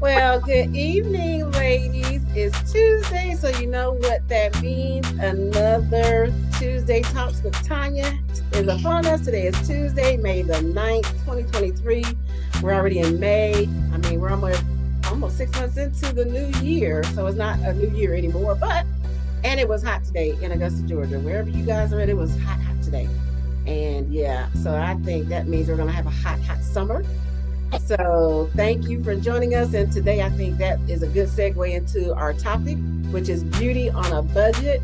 Well, good evening, ladies. It's Tuesday, so you know what that means. Another Tuesday Talks with Tonia is upon us. Today is Tuesday, May the 9th, 2023. We're already in May. I mean, we're almost 6 months into the new year, so it's not a new year anymore. And it was hot today in Augusta, Georgia. Wherever you guys are at, it was hot today. And yeah, so I think that means we're going to have a hot summer. So thank you for joining us. And today I think that is a good segue into our topic, which is beauty on a budget.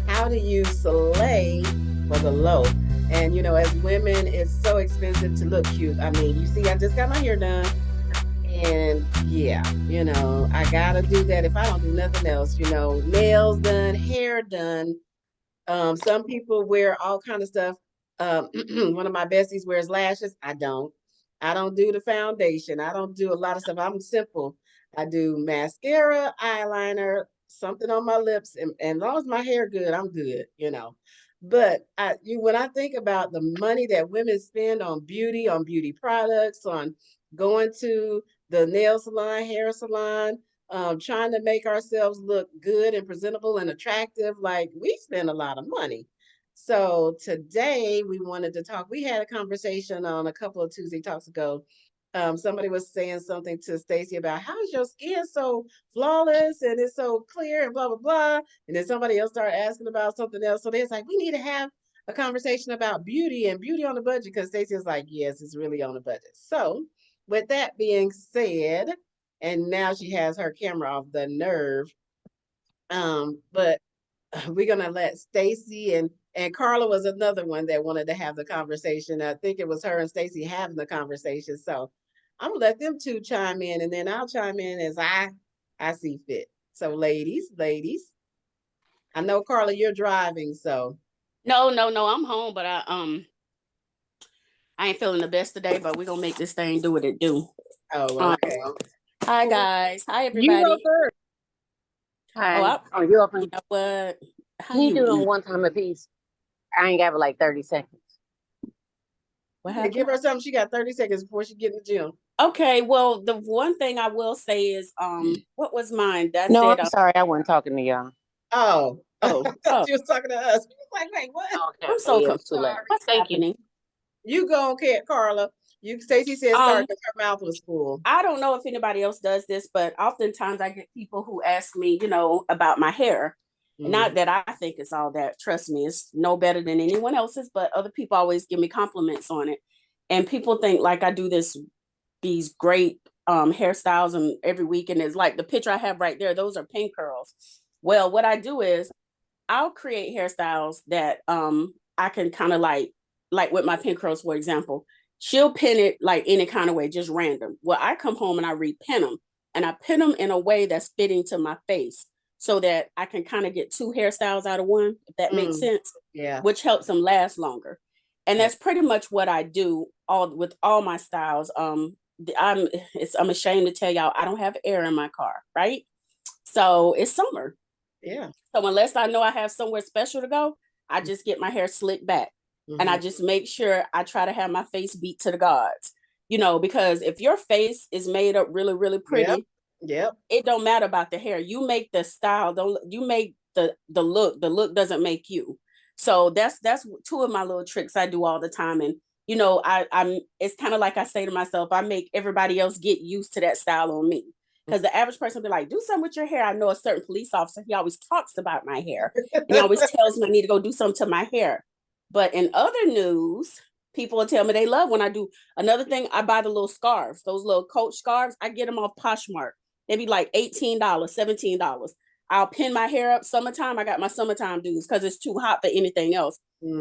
How do you slay for the low? And you know, as women, it's so expensive to look cute. I mean, you see, I just got my hair done. And yeah, you know, I gotta do that if I don't do nothing else. You know, nails done, hair done. Some people wear all kind of stuff. One of my besties wears lashes. I don't do the foundation. I don't do a lot of stuff. I'm simple. I do mascara, eyeliner, something on my lips, and as long as my hair good, I'm good, you know. But when I think about the money that women spend on beauty products, on going to the nail salon, hair salon, trying to make ourselves look good and presentable and attractive, like we spend a lot of money. So today we wanted to talk. We had a conversation on a couple of Tuesday Talks ago. Somebody was saying something to Stacy about how is your skin so flawless and it's so clear and blah, blah, blah. And then somebody else started asking about something else. So they're like, we need to have a conversation about beauty and beauty on the budget, because Stacy was like, yes, it's really on the budget. So with that being said, and now she has her camera off, the nerve. But we're gonna let Stacy and Carla was another one that wanted to have the conversation. I think it was her and Stacy having the conversation. So I'm gonna let them two chime in, and then I'll chime in as I see fit. So ladies, I know Carla, you're driving, so No, I'm home, but I ain't feeling the best today, but we're gonna make this thing do what it do. Oh, okay. Hi guys. Hi everybody. You go first. Hi. You open? You know what? Can you do them one time a piece? I ain't got but like 30 seconds. What happened? Give her something. She got 30 seconds before she get in the gym. Okay, well, the one thing I will say is, what was mine? I'm sorry, I wasn't talking to y'all. Oh. She was talking to us. She was like, wait, what? Okay. I'm so confused. What's happening? You go on, Carla. Stacy said start because her mouth was full. I don't know if anybody else does this, but oftentimes I get people who ask me, you know, about my hair. Mm-hmm. Not that I think it's all that. Trust me, it's no better than anyone else's, but other people always give me compliments on it. And people think like I do these great hairstyles and every week. And it's like the picture I have right there, those are pin curls. Well, what I do is I'll create hairstyles that I can kind of like with my pin curls, for example. She'll pin it like any kind of way, just random. Well, I come home and I repin them, and I pin them in a way that's fitting to my face so that I can kind of get two hairstyles out of one, if that makes sense. Yeah. Which helps them last longer. And that's pretty much what I do with all my styles. I'm ashamed to tell y'all I don't have air in my car, right? So it's summer. Yeah. So unless I know I have somewhere special to go, I just get my hair slicked back. Mm-hmm. And I just make sure I try to have my face beat to the gods, you know, because if your face is made up really, really pretty, yep. It don't matter about the hair. You make the style, you make the look. The look doesn't make you. So that's two of my little tricks I do all the time. And, you know, I'm it's kind of like I say to myself, I make everybody else get used to that style on me. Because the average person will be like, do something with your hair. I know a certain police officer, he always talks about my hair. He always tells me I need to go do something to my hair. But in other news, people will tell me they love when I do another thing. I buy the little scarves, those little Coach scarves. I get them off Poshmark. They be like $18, $17. I'll pin my hair up. Summertime, I got my summertime dudes because it's too hot for anything else.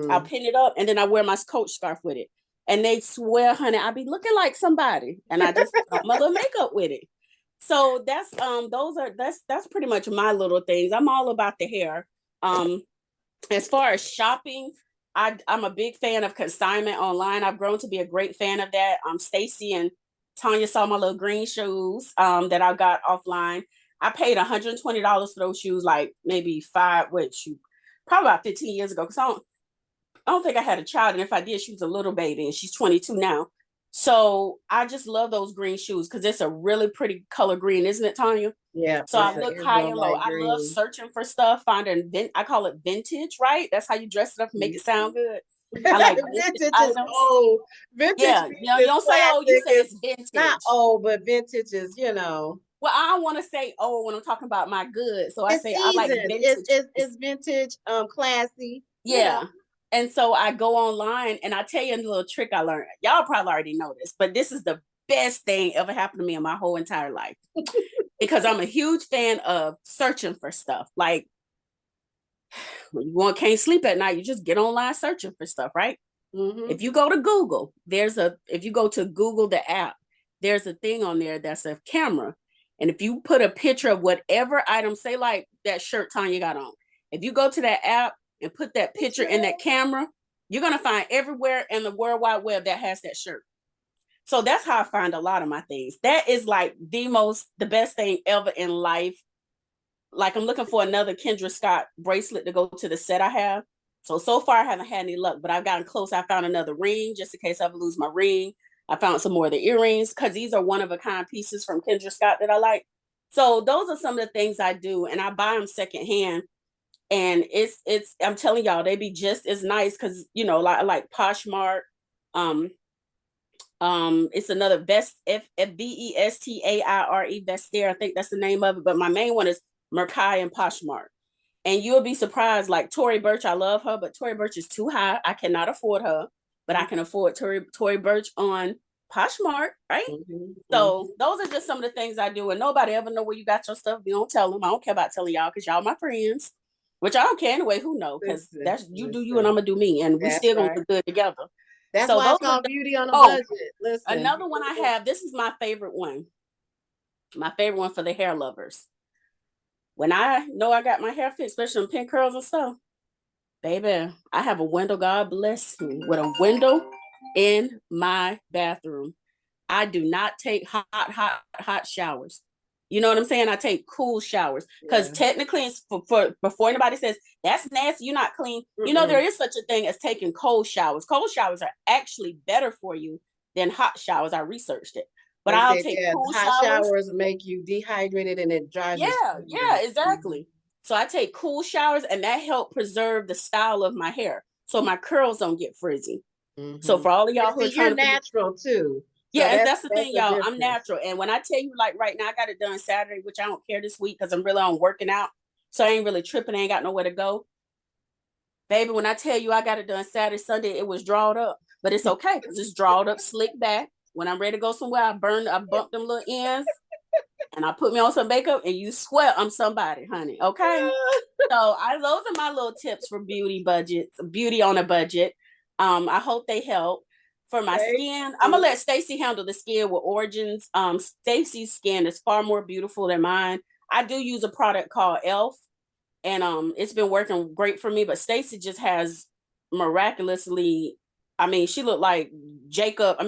I'll pin it up and then I wear my Coach scarf with it. And they swear, honey, I be looking like somebody. And I just put my little makeup with it. So that's pretty much my little things. I'm all about the hair. As far as shopping, I'm a big fan of consignment online. I've grown to be a great fan of that. Stacy and Tonia saw my little green shoes that I got offline. I paid $120 for those shoes, like maybe probably about 15 years ago. Because I don't think I had a child, and if I did, she was a little baby, and she's 22 now. So I just love those green shoes because it's a really pretty color green, isn't it, Tanya? Yeah. So I look high and low. I love searching for stuff, finding I call it vintage, right? That's how you dress it up and make it sound good. I like vintage is old. Vintage, yeah, you don't say old, you say it's vintage. Not old, but vintage is, Well, I don't want to say old when I'm talking about my goods, so I say seasoned. I like vintage. It's vintage, classy. Yeah. And so I go online and I tell you a little trick I learned. Y'all probably already know this, but this is the best thing ever happened to me in my whole entire life. Because I'm a huge fan of searching for stuff. Like when you can't sleep at night, you just get online searching for stuff, right? Mm-hmm. If you go to Google, if you go to Google the app, there's a thing on there that's a camera. And if you put a picture of whatever item, say like that shirt Tanya got on, if you go to that app and put that picture in that camera, you're going to find everywhere in the World Wide Web that has that shirt. So that's how I find a lot of my things. That is like the best thing ever in life. Like I'm looking for another Kendra Scott bracelet to go to the set I have. So far I haven't had any luck, but I've gotten close. I found another ring just in case I ever lose my ring. I found some more of the earrings because these are one of a kind pieces from Kendra Scott that I like. So those are some of the things I do, and I buy them secondhand. And it's I'm telling y'all, they be just as nice because like Poshmark. It's another Vestaire, Vestaire. I think that's the name of it. But my main one is Mercai and Poshmark. And you'll be surprised, like Tory Burch, I love her, but Tory Burch is too high. I cannot afford her, but I can afford Tory Burch on Poshmark, right? Mm-hmm. So those are just some of the things I do. And nobody ever know where you got your stuff. You don't tell them. I don't care about telling y'all because y'all my friends. Which I don't care anyway, who knows? Because that's you do you and I'm gonna do me, and we still gonna look good together. That's why it's called beauty on a budget. Listen. Another one I have, this is my favorite one. My favorite one for the hair lovers. When I know I got my hair fixed, especially on pin curls and stuff, baby, I have a window, God bless me, with a window in my bathroom. I do not take hot showers. You know what I'm saying? I take cool showers because technically, it's for before anybody says that's nasty, you're not clean. Mm-mm. There is such a thing as taking cold showers. Cold showers are actually better for you than hot showers. I researched it, but I'll take cool hot showers make you dehydrated and it dries. Yeah, exactly. Mm-hmm. So I take cool showers, and that helps preserve the style of my hair, so my curls don't get frizzy. Mm-hmm. So for all of y'all who are you're natural too. So yeah, that's the thing, y'all. I'm natural. And when I tell you, like right now, I got it done Saturday, which I don't care this week because I'm really on working out. So I ain't really tripping. I ain't got nowhere to go. Baby, when I tell you I got it done Saturday, Sunday, it was drawed up. But it's okay because it's drawed up, slick back. When I'm ready to go somewhere, I bump them little ends and I put me on some makeup and you swear I'm somebody, honey. Okay? So those are my little tips for beauty on a budget. I hope they help. For my skin, I'm gonna let Stacy handle the skin with Origins. Stacy's skin is far more beautiful than mine. I do use a product called Elf, and it's been working great for me. But Stacy just has miraculously, she looked like Jacob.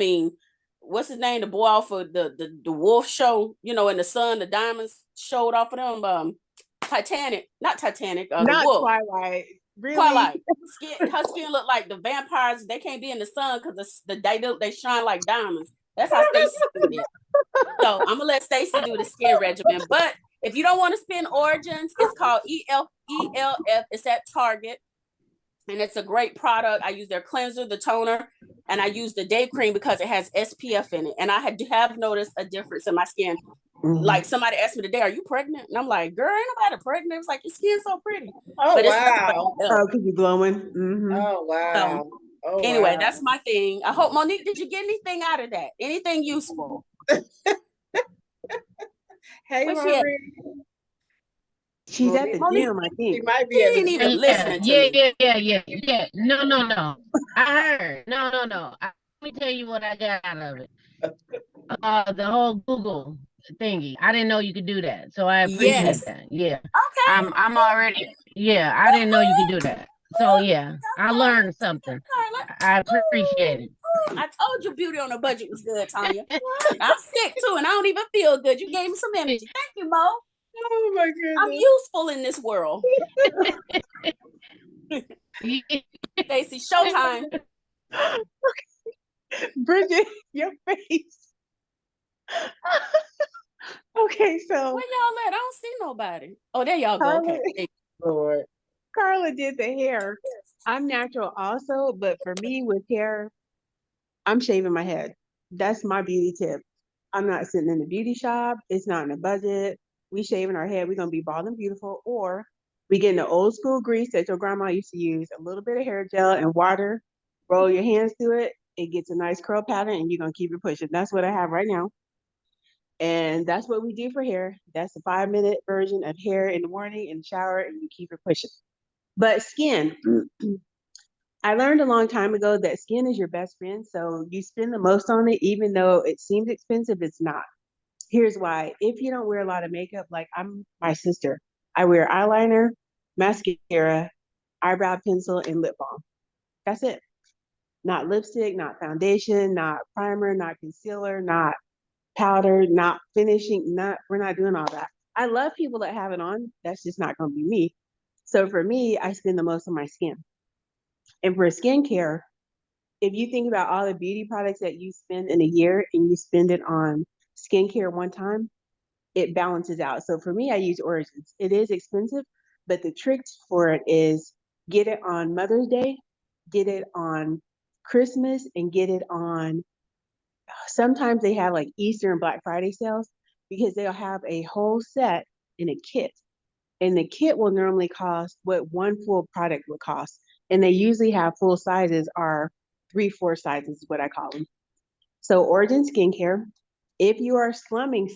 What's his name? The boy off of the Wolf show. In the sun, the diamonds showed off of them. Titanic, not Titanic. Not the Wolf. Twilight. Really? Twilight. Her skin look like the vampires. They can't be in the sun because they shine like diamonds. That's how Stacey's skin is. So I'm gonna let Stacey do the skin regimen. But if you don't want to spend Origins, it's called ELF. It's at Target, and it's a great product. I use their cleanser, the toner, and I use the day cream because it has SPF in it. And I have noticed a difference in my skin. Mm-hmm. Like somebody asked me today, "Are you pregnant?" And I'm like, "Girl, ain't nobody pregnant." It's like your skin's so pretty. Oh, but wow! Because you're glowing. Mm-hmm. Oh wow! So, anyway, that's my thing. I hope, Monique, did you get anything out of that? Anything useful? Hey, Marie. She's at the gym, I think. She might be at the even listening to me. Yeah. No. I heard. No. Let me tell you what I got out of it. The whole Google thingy. I didn't know you could do that, so I appreciate that. Yeah. Okay. I'm already. Yeah, I didn't know you could do that. So yeah, I learned something. Carla. I appreciate it. I told you beauty on a budget was good, Tonya. I'm sick too, and I don't even feel good. You gave me some energy. Thank you, Mo. Oh my goodness. I'm useful in this world. Stacey, showtime. Bridget, your face. Okay, so Where y'all at? I don't see nobody. Oh, there y'all go. Okay. Lord. Carla did the hair. I'm natural also, but for me with hair, I'm shaving my head. That's my beauty tip. I'm not sitting in the beauty shop. It's not in the budget. We shaving our head. We're gonna be bald and beautiful, or we getting the old school grease that your grandma used to use. A little bit of hair gel and water. Roll your hands through it. It gets a nice curl pattern, and you're gonna keep it pushing. That's what I have right now. And that's what we do for hair. That's the 5-minute version of hair in the morning in the shower, and you keep it pushing. But skin, I learned a long time ago that skin is your best friend. So you spend the most on it, even though it seems expensive, it's not. Here's why. If you don't wear a lot of makeup, like I'm my sister, I wear eyeliner, mascara, eyebrow pencil, and lip balm. That's it. Not lipstick, not foundation, not primer, not concealer, not powder, not finishing, we're not doing all that. I love people that have it on. That's just not gonna be me. So for me, I spend the most on my skin. And for skincare, if you think about all the beauty products that you spend in a year and you spend it on skincare one time, it balances out. So for me, I use Origins. It is expensive, but the trick for it is get it on Mother's Day, get it on Christmas, and get it on, sometimes they have like Easter and Black Friday sales, because they'll have a whole set in a kit. And the kit will normally cost what one full product would cost. And they usually have full sizes, are 3-4 sizes is what I call them. So Origin Skincare, if you are slumming,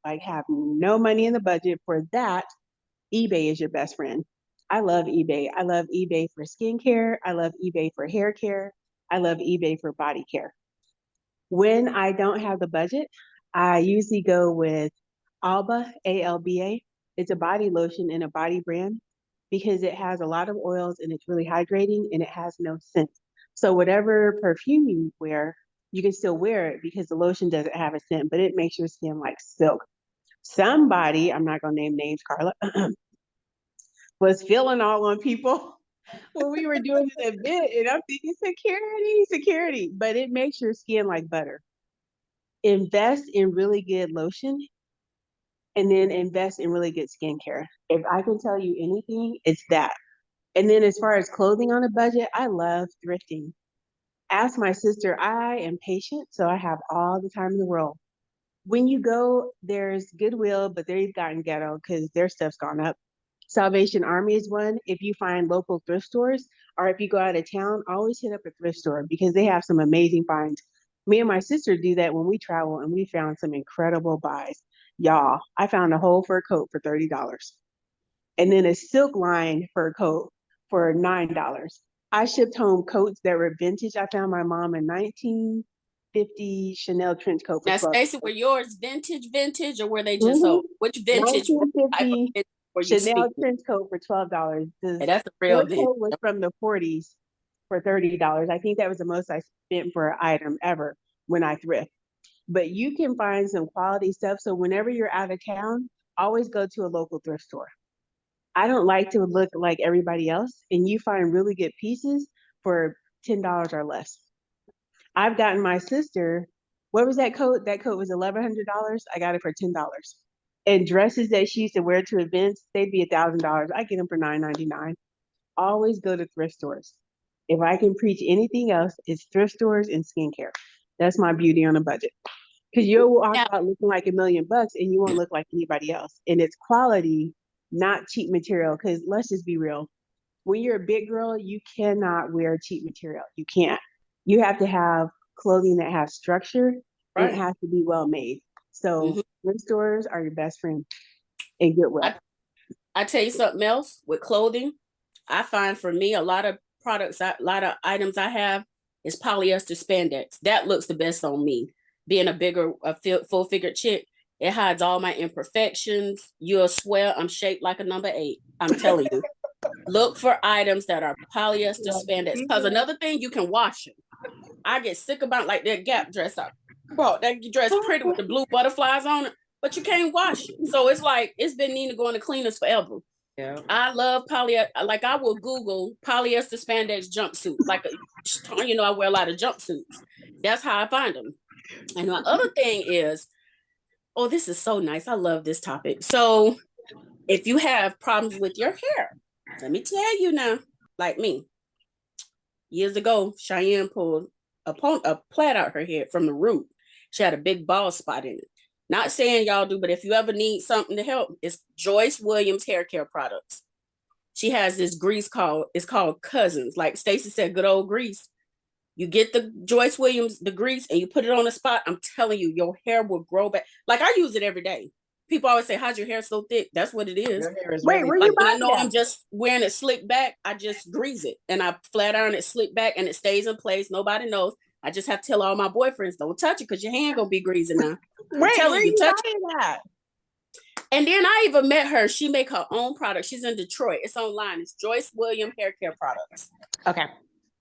like have no money in the budget for that, eBay is your best friend. I love eBay. I love eBay for skincare. I love eBay for hair care. I love eBay for body care. When I don't have the budget, I usually go with Alba, A-L-B-A. It's a body lotion and a body brand because it has a lot of oils and it's really hydrating and it has no scent. So whatever perfume you wear, you can still wear it because the lotion doesn't have a scent, but it makes your skin like silk. Somebody, I'm not gonna name names, Carla, was feeling all on people when we were doing an event, and I'm thinking security, but it makes your skin like butter. Invest in really good lotion and then invest in really good skincare. If I can tell you anything, it's that. And then as far as clothing on a budget, I love thrifting. Ask my sister, I am patient, so I have all the time in the world. When you go, there's Goodwill, but they've gotten ghetto because their stuff's gone up. Salvation Army is one. If you find local thrift stores, or if you go out of town, always hit up a thrift store because they have some amazing finds. Me and my sister do that when we travel, and we found some incredible buys. Y'all, I found a whole fur coat for $30. And then a silk line fur coat for $9. I shipped home coats that were vintage. I found my mom a 1950 Chanel trench coat for Now, $12. Stacey, were yours vintage, or were they just old? Which vintage? What type of 1950 vintage were you Chanel speaking? trench coat for $12. The Hey, that's a real fur vintage. coat was from the 40s for $30. I think that was the most I spent for an item ever when I thrift. But you can find some quality stuff. So whenever you're out of town, always go to a local thrift store. I don't like to look like everybody else, and you find really good pieces for $10 or less. I've gotten my sister, what was that coat? That coat was $1,100. I got it for $10. And dresses that she used to wear to events, they'd be $1,000. I get them for $9.99. Always go to thrift stores. If I can preach anything else, it's thrift stores and skincare. That's my beauty on a budget. Because you'll walk Now, out looking like $1 million and you won't look like anybody else. And it's quality, not cheap material. Because let's just be real. When you're a big girl, you cannot wear cheap material. You can't. You have to have clothing that has structure and it right. has to be well made. So Mhm. thrift stores are your best friend in Goodwill. I tell you something else with clothing. I find for me, a lot of items I have is polyester spandex. That looks the best on me. Being a full figured chick, it hides all my imperfections. You'll swear I'm shaped like a number 8. I'm telling you. Look for items that are polyester spandex. Because another thing, you can wash it. I get sick about like that Gap dress I bought. That dress pretty with the blue butterflies on it, but you can't wash it. So it's like, it's been needing to go in the cleaners forever. Yeah. I love polyester. Like I will Google polyester spandex jumpsuit. Like, you know, I wear a lot of jumpsuits. That's how I find them. And my other thing is, oh, this is so nice. I love this topic. So if you have problems with your hair, let me tell you now, like me, years ago, Cheyenne pulled a plait out her head from the root. She had a big bald spot in it. Not saying y'all do, but if you ever need something to help, it's Joyce Williams hair care products. She has this grease it's called Cousins. Like Stacey said, good old grease. You get the Joyce Williams, the grease, and you put it on the spot. I'm telling you, your hair will grow back. Like I use it every day. People always say, how's your hair so thick? That's what it is. Wait, where you When I buying know that? I'm just wearing it slick back, I just grease it and I flat iron it slick back and it stays in place. Nobody knows. I just have to tell all my boyfriends, don't touch it because your hand gonna be greasy now. Wait, telling where you, you touch buying that? And then I even met her. She make her own product. She's in Detroit. It's online. It's Joyce Williams hair care products. Okay.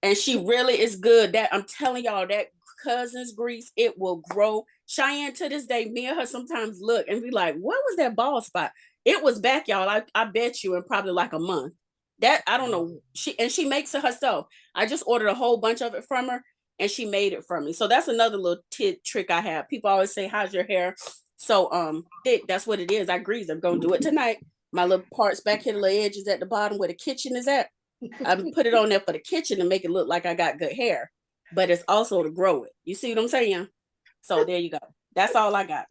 And she really is good. That I'm telling y'all, that Cousins grease, it will grow. Cheyenne, to this day, me and her sometimes look and be like, what was that bald spot? It was back, y'all. I bet you in probably like a month. That I don't know. She makes it herself. I just ordered a whole bunch of it from her and she made it for me. So that's another little trick I have. People always say, how's your hair so thick? That's what it is. I grease. I'm gonna do it tonight. My little parts back here, the little edges at the bottom where the kitchen is at. I put it on there for the kitchen to make it look like I got good hair, but it's also to grow it. You see what I'm saying? So there you go. That's all I got.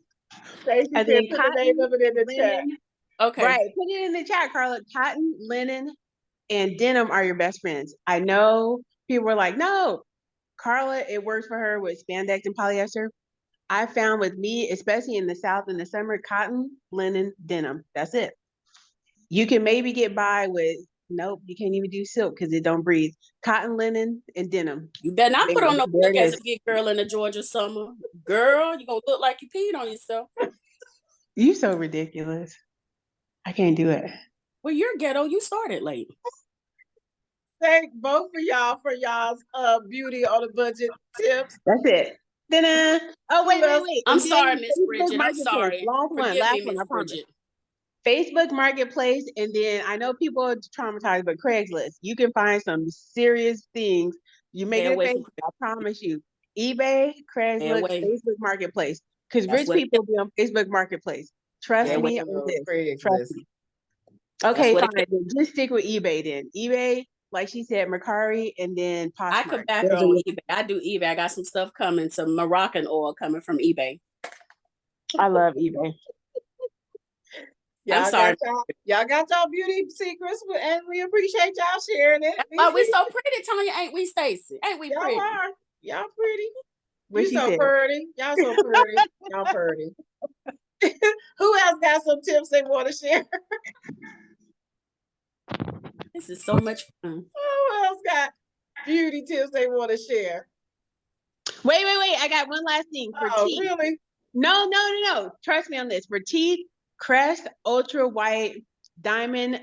Stacey I said, think put the name of it in the chat. linen, Okay. right? Put it in the chat, Carla. Cotton, linen, and denim are your best friends. I know people were like, no, Carla, it works for her with spandex and polyester. I found with me, especially in the South in the summer, cotton, linen, denim. That's it. You can maybe get by with, nope, you can't even do silk because it don't breathe. Cotton, linen, and denim. You better not put on no There look it as is. a big girl in the Georgia summer. Girl, you're gonna look like you peed on yourself. You so ridiculous. I can't do it. Well, you're ghetto. You started late. Thank both of y'all for y'all's beauty on a budget tips. That's it. Then oh wait. I'm And sorry, then Miss Facebook Bridget. I'm Marketplace. sorry. Last Forgive me, one, Miss I promise. Bridget. Facebook Marketplace, and then I know people are traumatized, but Craigslist. You can find some serious things. You make Stay it away face, from I promise you. eBay, Craigslist, away. Facebook Marketplace. Because That's rich what- people be on Facebook Marketplace. Trust Yeah, me Stay away on this. from Craigslist. Trust me. Okay, what it fine. Then just stick with eBay then. eBay, like she said, Mercari, and then Poshmark. I could back her Those are on your- eBay. I do eBay. I got some stuff coming, some Moroccan oil coming from eBay. I love eBay. I'm sorry. Y'all got y'all beauty secrets, and we appreciate y'all sharing it. Oh, we so pretty, Tonya, ain't we, Stacey? Ain't we Y'all pretty? are. Y'all pretty. What You she so said. pretty. Y'all so pretty. Y'all pretty. Who else got some tips they want to share? This is so much fun. Who else got beauty tips they want to share? Wait. I got one last thing for Oh, teeth. really? No. Trust me on this. For teeth, Crest Ultra White Diamond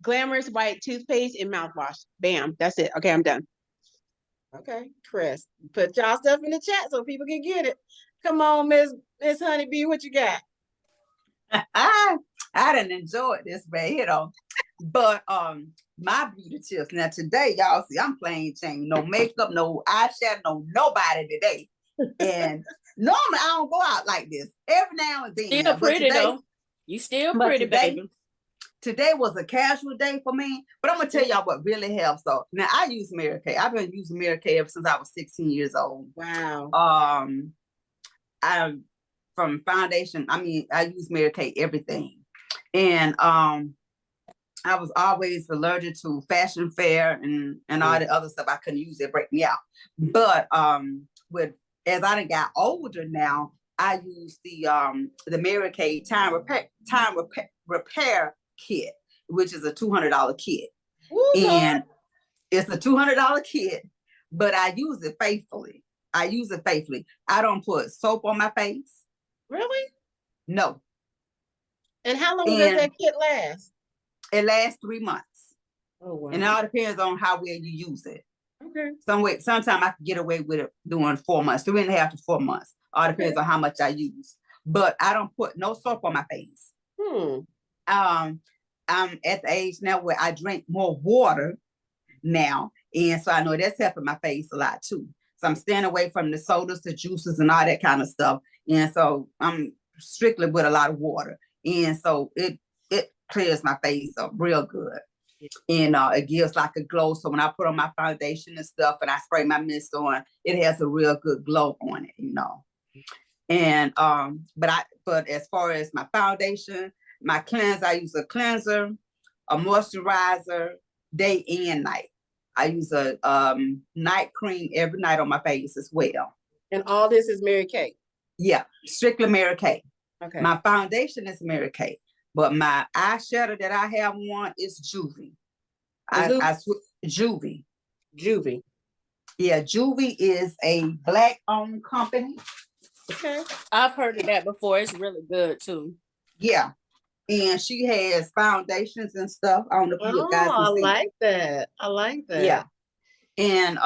Glamorous White Toothpaste and Mouthwash. Bam. That's it. Okay, I'm done. Okay, Chris. Put y'all stuff in the chat so people can get it. Come on, Miss Honeybee, what you got? I didn't enjoy this right here though. But my beauty tips. Now today, y'all see I'm plain Jane. No makeup, no eyeshadow, no nobody today. And normally I don't go out like this. Every now and then. Still but pretty today, though. You still but pretty, today- baby. Today was a casual day for me, but I'm gonna tell y'all what really helps. So now I use Mary Kay. I've been using Mary Kay ever since I was 16 years old. Wow. I from foundation, I use Mary Kay everything. And I was always allergic to Fashion Fair and all the other stuff. I couldn't use it, break me out. But as I done got older now, I use the Mary Kay time repair kit, which is a $200 kit. Ooh, And it's a $200 kit, but I use it faithfully. I don't put soap on my face. really? No, And how long does And- that kit last? it lasts 3 months. Oh wow. And it all depends on how well you use it. Okay. Sometimes I can get away with it doing 4 months, 3.5 to 4 months. All depends on how much I use. But I don't put no soap on my face. I'm at the age now where I drink more water now. And so I know that's helping my face a lot too. So I'm staying away from the sodas, the juices, and all that kind of stuff. And so I'm strictly with a lot of water. And so it clears my face up real good. And it gives like a glow. So when I put on my foundation and stuff and I spray my mist on, it has a real good glow on it, you know. And but as far as my foundation, my cleanser, I use a cleanser, a moisturizer, day and night. I use a night cream every night on my face as well. And all this is Mary Kay. Yeah, strictly Mary Kay. Okay. My foundation is Mary Kay, but my eyeshadow that I have on is Juvie. Juvie. Juvie. Yeah, Juvie is a Black-owned company. Okay. I've heard of that before. It's really good too. Yeah, and she has foundations and stuff. I don't know if you guys I can see. like that. I like that. Yeah, and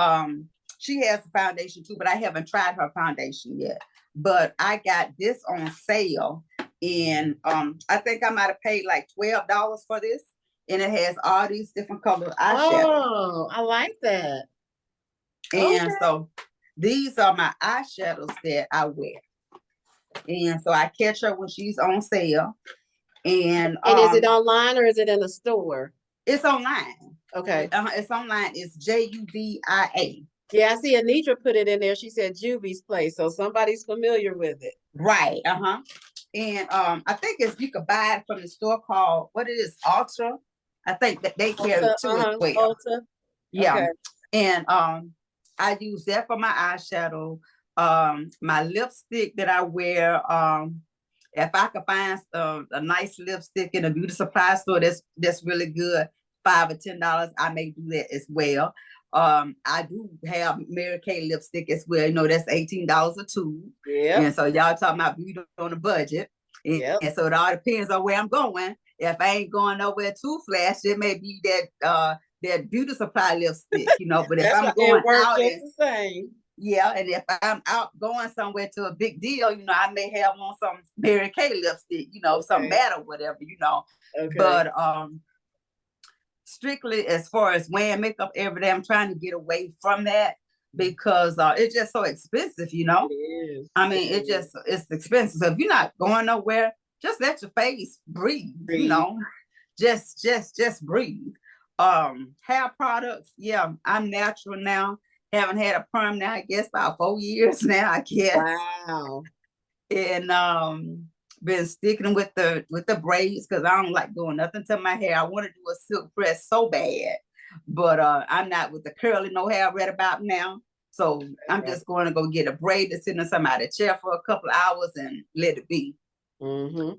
she has a foundation too, but I haven't tried her foundation yet. But I got this on sale, and I think I might have paid like $12 for this, and it has all these different color eyeshadows. Oh, I like that. And so these are my eyeshadows that I wear. And so I catch her when she's on sale. And is it online or is it in a store? It's online. Okay. It's online. It's Juvia. Yeah, I see Anitra put it in there. She said Juvie's place. So somebody's familiar with it. Right. And I think you could buy it from the store called, what it is, Ultra. I think that they carry it too as well. Ulta. Yeah. Okay. And I use that for my eyeshadow. My lipstick that I wear, if I could find a nice lipstick in a beauty supply store that's really good, $5 or $10, I may do that as well. I do have Mary Kay lipstick as well. You know, that's $18 a tube. Yeah. And so y'all talking about beauty on a budget. And so it all depends on where I'm going. If I ain't going nowhere too flash, it may be that beauty supply lipstick, you know. But if I'm going out, the same. Yeah, and if I'm out going somewhere to a big deal, you know, I may have on some Mary Kay lipstick, you know, some matte or whatever, you know. Okay. But strictly as far as wearing makeup every day, I'm trying to get away from that because it's just so expensive, you know. It is. I mean, it's expensive. So if you're not going nowhere, just let your face breathe. You know. Just breathe. Hair products, yeah, I'm natural now. Haven't had a perm now, I guess about 4 years now, I guess. Wow. And been sticking with the braids because I don't like doing nothing to my hair. I want to do a silk press so bad, but I'm not with the curly no hair I read about now. So I'm just going to go get a braid to sit in somebody's chair for a couple of hours and let it be. For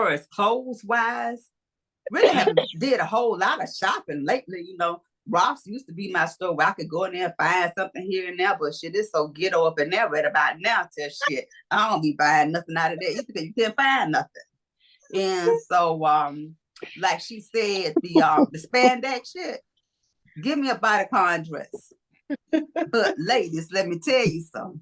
as clothes wise, really haven't did a whole lot of shopping lately, you know. Ross used to be my store where I could go in there and find something here and there, but shit, it's so ghetto up in there right about now till shit. I don't be buying nothing out of there either because you can't find nothing. And so, like she said, the spandex shit, give me a bodycon dress. But ladies, let me tell you something.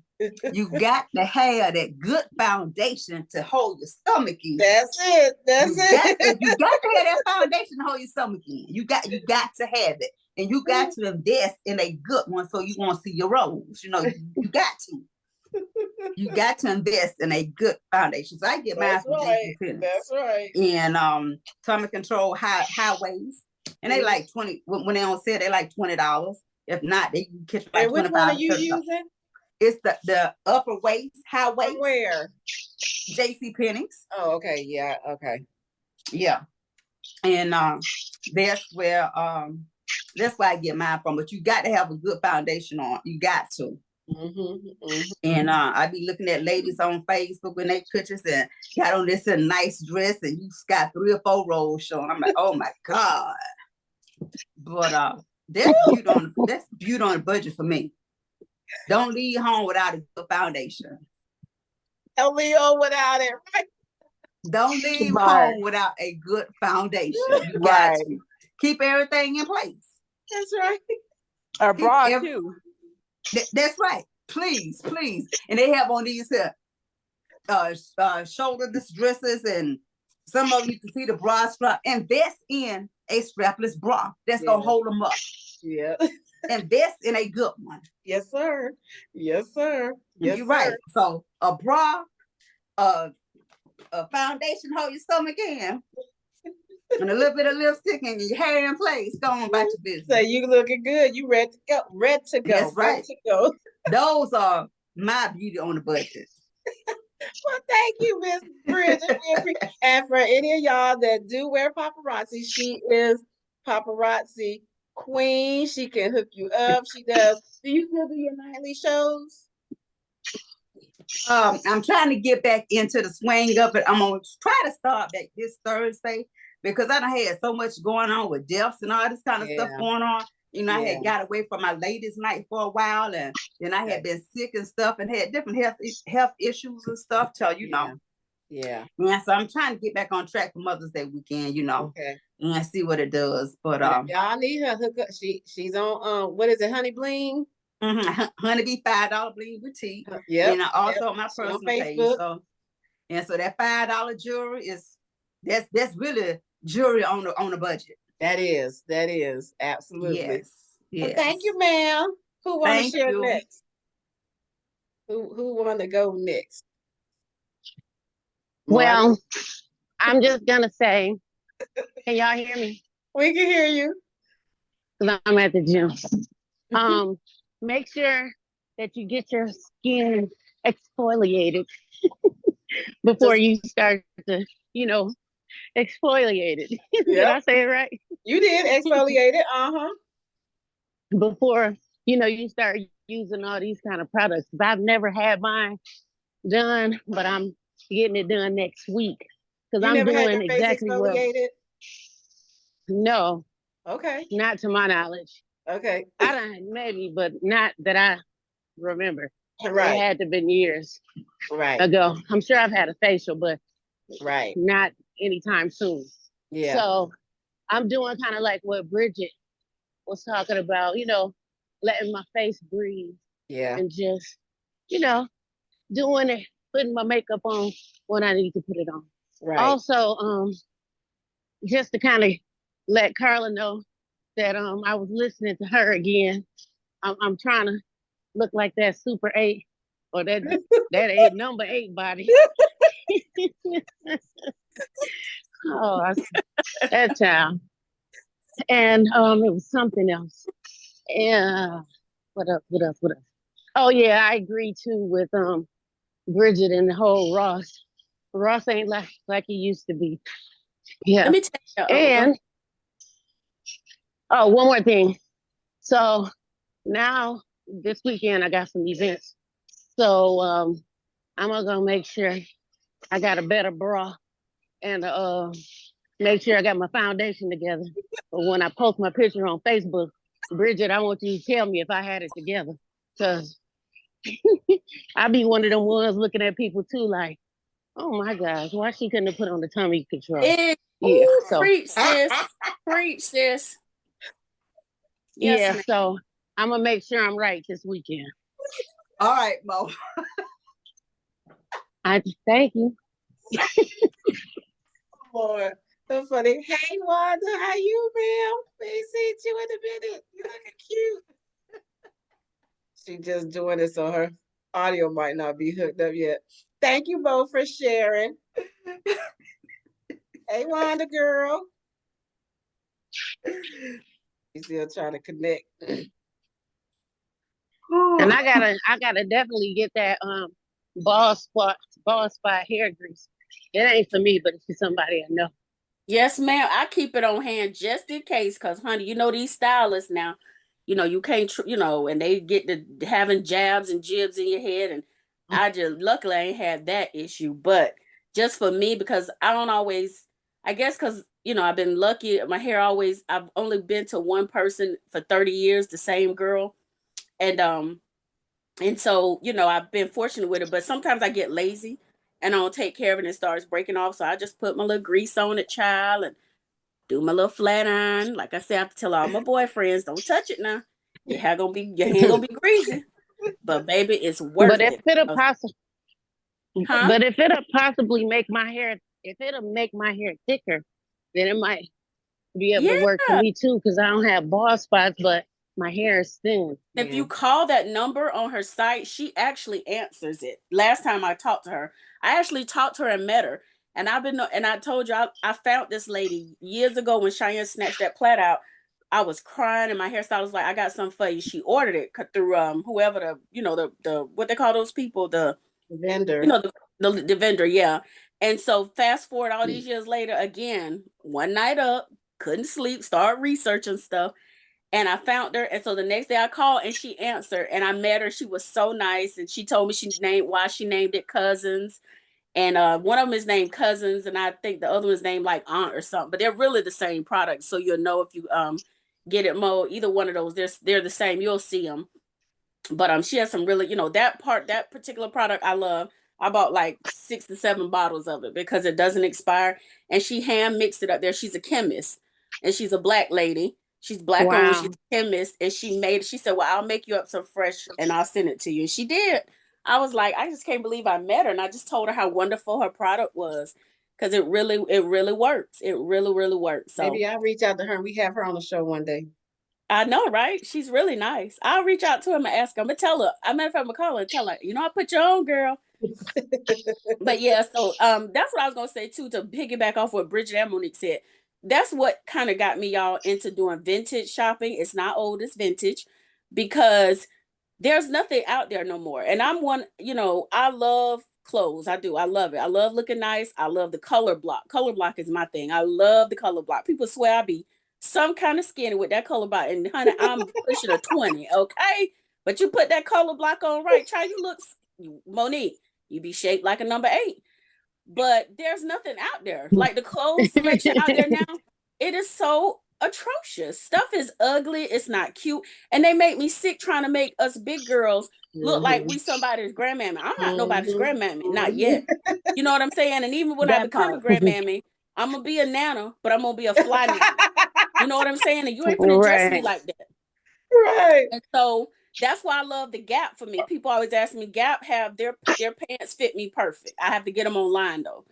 You got to have that good foundation to hold your stomach in. That's it. You got to have that foundation to hold your stomach in. You got to have it. And you got to invest in a good one so you won't see your rolls. You know, you got to. You got to invest in a good foundation. So I get mine from JCPenney. That's right. And Tummy Control highways. And they like 20, when they on sale, they like $20. If not, they can catch like 25. And which one are you using? It's the upper waist, high waist. Where? JCPenney's. Oh, okay. Yeah. Okay. Yeah. And that's where I get mine from. But you got to have a good foundation on. You got to. And I be looking at ladies on Facebook when they pictures and got on this nice dress and you got 3 or 4 rolls showing. I'm like, oh my God. But that's beauty on a budget for me. Don't leave home without a good foundation. Don't leave home without it, right? Don't leave Right. home without a good foundation. You got Right. to keep everything in place. That's right. Or bra too. That's right. Please, please. And they have on these shoulder dresses, and some of you can see the bra strap. Invest in a strapless bra that's gonna hold them up. Yeah. Invest in a good one. Yes, sir. Yes, sir. Yes, You're sir. right. So a bra, a foundation hold your stomach in, and a little bit of lipstick and your hair in place. Go on about your business. So you looking good. You ready to go. Ready to go. That's right. Ready to go. Those are my beauty on the budget. Well, thank you, Miss Bridget. And for any of y'all that do wear paparazzi, she is paparazzi queen. She can hook you up. She does. Do you still do your nightly shows? I'm trying to get back into the swing of it. I'm gonna try to start back this Thursday because I done had so much going on with deaths and all this kind of stuff going on. You know, I had got away from my ladies' night for a while, and then I had been sick and stuff and had different health issues and stuff. You know. Yeah. Yeah. So I'm trying to get back on track for Mother's Day weekend, you know. Okay. And see what it does. But y'all need her hook up. She's on what is it, Honey Bling? Honeybee $5 bling boutique. Yeah. And also on my personal page. So that $5 jewelry that's really jewelry on the budget. That is absolutely. Yes. Well, thank you, ma'am. Who want to share next? Who want to go next? Well, I'm just gonna say, can y'all hear me? We can hear you. 'Cause I'm at the gym. Make sure that you get your skin exfoliated before you start to, exfoliate it. Did I say it right? You did exfoliate it. Before, you start using all these kind of products. I've never had mine done, but I'm getting it done next week. Because I'm doing exactly what. No. Okay. Not to my knowledge. Okay. I done maybe, but not that I remember. Right. It had to been years right ago. I'm sure I've had a facial, but right, not anytime soon. Yeah. So I'm doing kind of like what Bridget was talking about, letting my face breathe. Yeah. And just, doing it, putting my makeup on when I need to put it on. Right. Also, just to kind of let Carla know that I was listening to her again. I'm trying to look like that Super 8 or that number 8 body. Oh, that child. And it was something else. Yeah. What up? Oh yeah, I agree too with Bridget and the whole Ross. Ross ain't like he used to be. Yeah. Let me tell you. And one more thing. So now this weekend I got some events. So I'm gonna make sure I got a better bra and make sure I got my foundation together. But when I post my picture on Facebook, Bridget, I want you to tell me if I had it together. Cause I be one of them ones looking at people too, like, oh my gosh, why she couldn't have put on the tummy control? Preach, sis. Preach, sis. Yes, so I'm gonna make sure I'm right this weekend. All right, Mo. I thank you. Lord, so funny. Hey, Wanda, how you, ma'am? We ain't seen you in a minute. You looking cute. She just doing it so her audio might not be hooked up yet. Thank you both for sharing. Hey, Wanda, girl. She's still trying to connect. And I gotta definitely get that ball spot hair grease. It ain't for me, but it's for somebody I know. Yes, ma'am. I keep it on hand just in case, because, honey, these stylists now, you can't, and they get to having jabs and jibs in your head. And I just, luckily, I ain't had that issue. But just for me, because I don't always, I guess, because, I've been lucky. My hair always, I've only been to one person for 30 years, the same girl. And so, I've been fortunate with it. But sometimes I get lazy and I don't take care of it and it starts breaking off. So I just put my little grease on it, child, and do my little flat iron. Like I said, I have to tell all my boyfriends, don't touch it now. Your hand gonna be greasy. But baby, it's worth But if it. it'll possibly, Huh? but if it'll possibly make my hair, if it'll make my hair thicker, then it might be able to work for Yeah. me too, because I don't have bald spots, but my hair is thin. If you call that number on her site, she actually answers it. Last time I talked to her, I actually talked to her and met her. And I told you, I found this lady years ago when Cheyenne snatched that plait out. I was crying and my hairstylist was like, I got something for you. She ordered it through whoever the what they call those people, the vendor. The vendor, yeah. And so fast forward all these years later, again, one night up, couldn't sleep, start researching stuff. And I found her. And so the next day I called and she answered and I met her. She was so nice. And she told me why she named it Cousins. And one of them is named Cousins. And I think the other one's named like Aunt or something. But they're really the same product. So you'll know if you get it mowed. Either one of those, they're the same. You'll see them. But she has some really, that particular product I love. I bought like 6 to 7 bottles of it because it doesn't expire. And she hand mixed it up there. She's a chemist and she's a Black lady. She's Black owned. She's a chemist. And she said, well, I'll make you up some fresh and I'll send it to you. And she did. I was like, I just can't believe I met her. And I just told her how wonderful her product was because it really works. It really, really works. So maybe I'll reach out to her and we have her on the show one day. I know, right? She's really nice. I'll reach out to her and ask her. I'm gonna tell her. I'm gonna call her and tell her, I put your own, girl. But yeah, so that's what I was gonna say too, to piggyback off what Bridget and Monique said. That's what kind of got me y'all into doing vintage shopping. It's not old, it's vintage, because there's nothing out there no more. And I'm one, I love clothes. I do. I love it. I love looking nice. I love the color block. Color block is my thing. I love the color block. People swear I be some kind of skinny with that color block. And honey, I'm pushing a 20, okay? But you put that color block on right, child, Monique, you be shaped like a number 8. But there's nothing out there. Like the clothes selection out there now, it is so atrocious. Stuff is ugly. It's not cute. And they make me sick trying to make us big girls look like we somebody's grandmammy. I'm not nobody's grandmammy. Not yet. You know what I'm saying? And even when I become a grandmammy, I'm going to be a nana, but I'm going to be a fly nana. You know what I'm saying? And you ain't going to dress me like that. Right. And so that's why I love the Gap for me. People always ask me, Gap have their pants fit me perfect. I have to get them online though.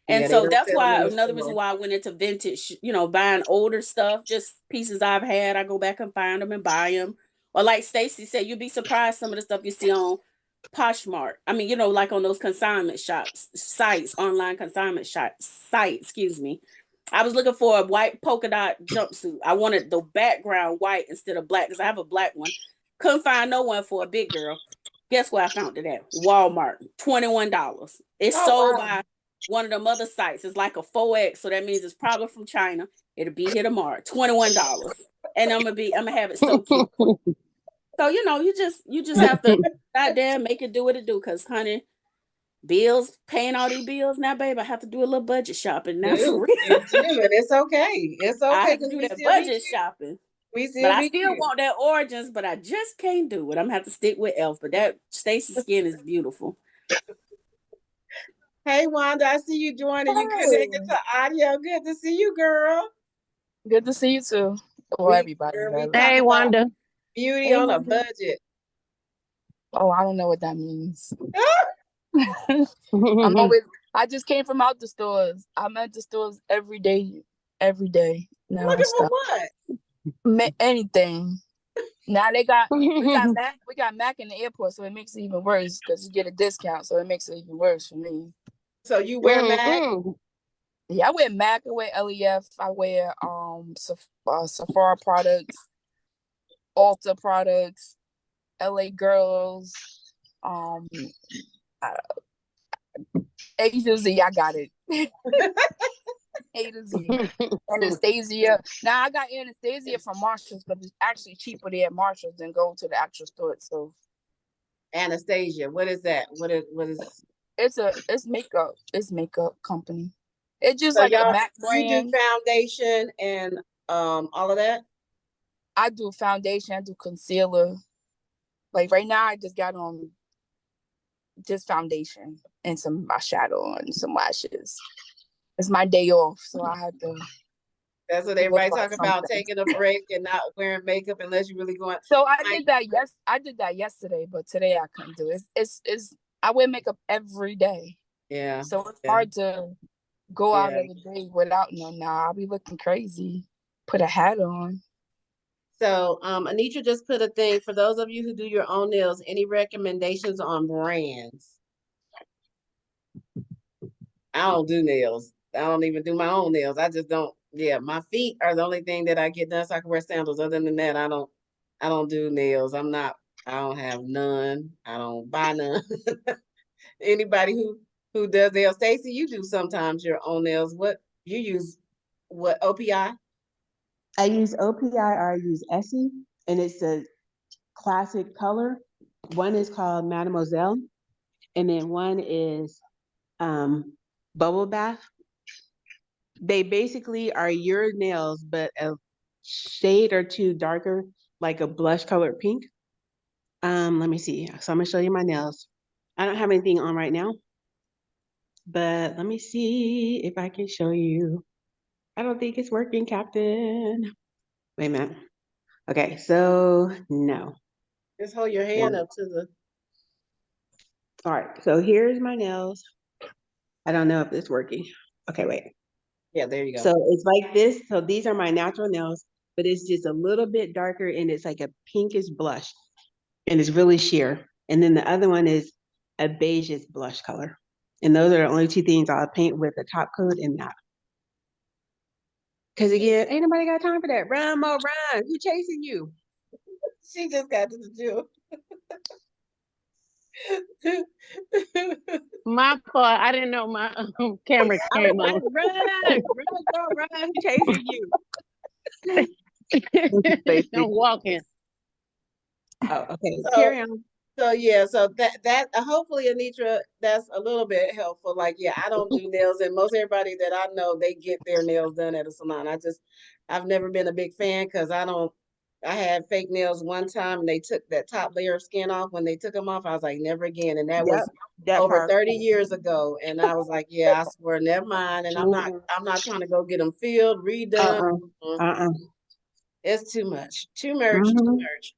And so that's why another reason why I went into vintage, buying older stuff, just pieces I've had. I go back and find them and buy them. Or like Stacy said, you'd be surprised some of the stuff you see on Poshmark. I mean, like on those consignment sites, online consignment sites, excuse me. I was looking for a white polka dot jumpsuit. I wanted the background white instead of black because I have a black one. Couldn't find no one for a big girl. Guess where I found it at? Walmart. $21. It's sold by one of them other sites. It's like a 4X, so that means it's probably from China. It'll be here tomorrow. $21. And I'm gonna have it so cute. So you just have to goddamn make it do what it do, because honey, bills, paying all these bills now, babe. I have to do a little budget shopping now for real. It's okay. It's okay. I have to do that budget shopping. But I still want that Origins, but I just can't do it. I'm gonna have to stick with Elf. But that Stacey's skin is beautiful. Hey Wanda, I see you joining. You connected to audio. Good to see you, girl. Good to see you too. Well, everybody. Hey Wanda. Beauty on a budget. Oh, I don't know what that means. I just came from out the stores. I'm at the stores every day. Now looking for what? Anything. Now we got Mac in the airport, so it makes it even worse because you get a discount, so it makes it even worse for me. So you wear Mac? Yeah, I wear Mac. I wear LEF. I wear Sephora products, Ulta products, LA Girls, A to Z. I got it. A to Z. Anastasia. Now I got Anastasia from Marshalls, but it's actually cheaper there at Marshalls than go to the actual store itself. Anastasia, what is that? What is? It's makeup. It's makeup company. It's just so like a Mac brand. You do foundation and all of that? I do foundation. I do concealer. Like right now, I just got on just foundation and some eyeshadow and some lashes. It's my day off, so I had to. That's what look everybody like talk about, something. taking a break and not wearing makeup unless you really going. So I did that. Yes, I did that yesterday, but today I couldn't do it. It's I wear makeup every day, Yeah. so it's Yeah. hard to go out Yeah. of the day without none. Now I'll be looking crazy. Put a hat on. So Anitra just put a thing for those of you who do your own nails. Any recommendations on brands? I don't do nails. I don't even do my own nails. I just don't. Yeah, my feet are the only thing that I get done so I can wear sandals. Other than that, I don't do nails. I don't have none. I don't buy none. Anybody who does nails, Stacey, you do sometimes your own nails. What you use? What OPI? I use OPI or I use Essie, and it's a classic color. One is called Mademoiselle, and then one is Bubble Bath. They basically are your nails, but a shade or two darker, like a blush colored pink. Let me see. So I'm gonna show you my nails. I don't have anything on right now, but let me see if I can show you. I don't think it's working, Captain. Wait a minute. Okay, so no. Just hold your hand up to the. All right, so here's my nails. I don't know if it's working. Okay, wait. Yeah, there you go. So it's like this. So these are my natural nails, but it's just a little bit darker and it's like a pinkish blush and it's really sheer. And then the other one is a beigeish blush color. And those are the only two things I'll paint with a top coat and that. Because again, ain't nobody got time for that. Run, Mo, run. Who chasing you? She just got to the gym. My fault. I didn't know my camera came on. Run, go, run. Who chasing you? I'm walking. Oh, okay. So- Carry on. So yeah, so that hopefully Anitra, that's a little bit helpful. Like, yeah, I don't do nails, and most everybody that I know, they get their nails done at a salon. I've never been a big fan because I had fake nails one time and they took that top layer of skin off. When they took them off, I was like, never again. And that was that over part. 30 years ago. And I was like, yeah, I swear, never mind. And I'm not trying to go get them filled, redone. It's too much. Too much.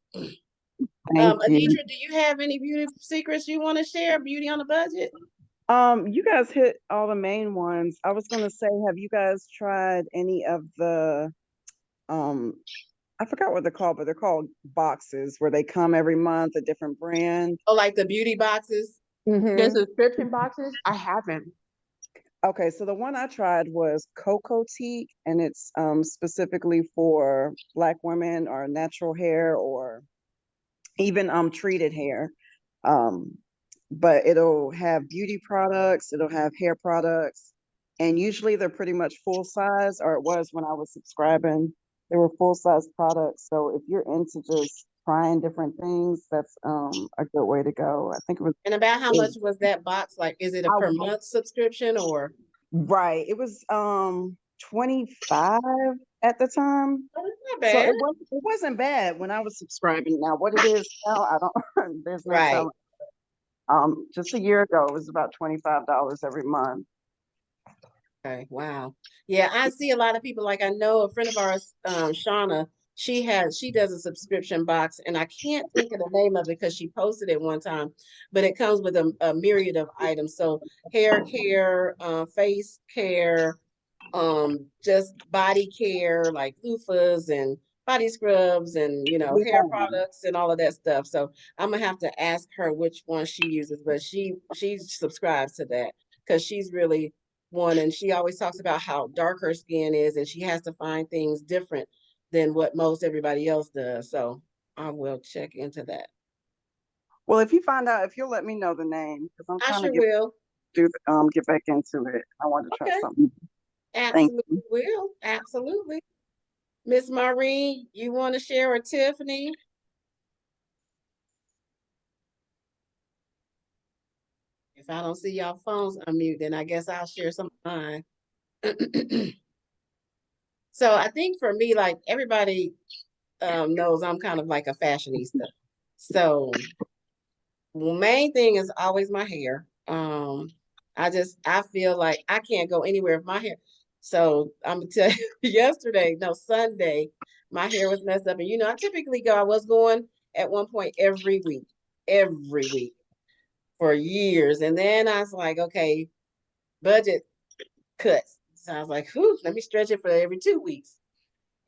Thank you. Anitra, do you have any beauty secrets you want to share? Beauty on a budget? You guys hit all the main ones. I was gonna say, have you guys tried any of the I forgot what they're called, but they're called boxes where they come every month, a different brand. Oh, like the beauty boxes? The subscription boxes? I haven't. Okay, so the one I tried was Cocoa Tea, and it's specifically for Black women or natural hair or even treated hair. But it'll have beauty products, it'll have hair products, and usually they're pretty much full size, or it was when I was subscribing. They were full size products. So if you're into just trying different things, that's a good way to go. I think it was. And about how much was that box? Like, is it a per month subscription or? Right. It was 25 at the time. Oh, that's not So bad. it wasn't bad when I was subscribing. Now what it is now, I don't. There's no Right. telling. Just a year ago, it was about $25 every month. Okay, wow. Yeah, I see a lot of people, like I know a friend of ours, Shauna, she does a subscription box, and I can't think of the name of it because she posted it one time, but it comes with a myriad of items. So hair care, face care, just body care, like loofahs and body scrubs and, hair products and all of that stuff. So I'm gonna have to ask her which one she uses, but she subscribes to that because she's really one, and she always talks about how dark her skin is, and she has to find things different than what most everybody else does. So I will check into that. Well, if you find out, if you'll let me know the name, because I'm I trying sure to will. get back into it. I want to try Okay. something. Absolutely will. Absolutely. Miss Maureen, you want to share, or Tiffany? If I don't see y'all phones unmute, then I guess I'll share some of mine. So I think for me, like everybody knows, I'm kind of like a fashionista. So main thing is always my hair. I feel like I can't go anywhere if my hair. So I'm gonna tell you, Sunday, my hair was messed up, and I typically go. I was going at one point every week for years, and then I was like, okay, budget cuts. So I was like, whew, let me stretch it for every 2 weeks.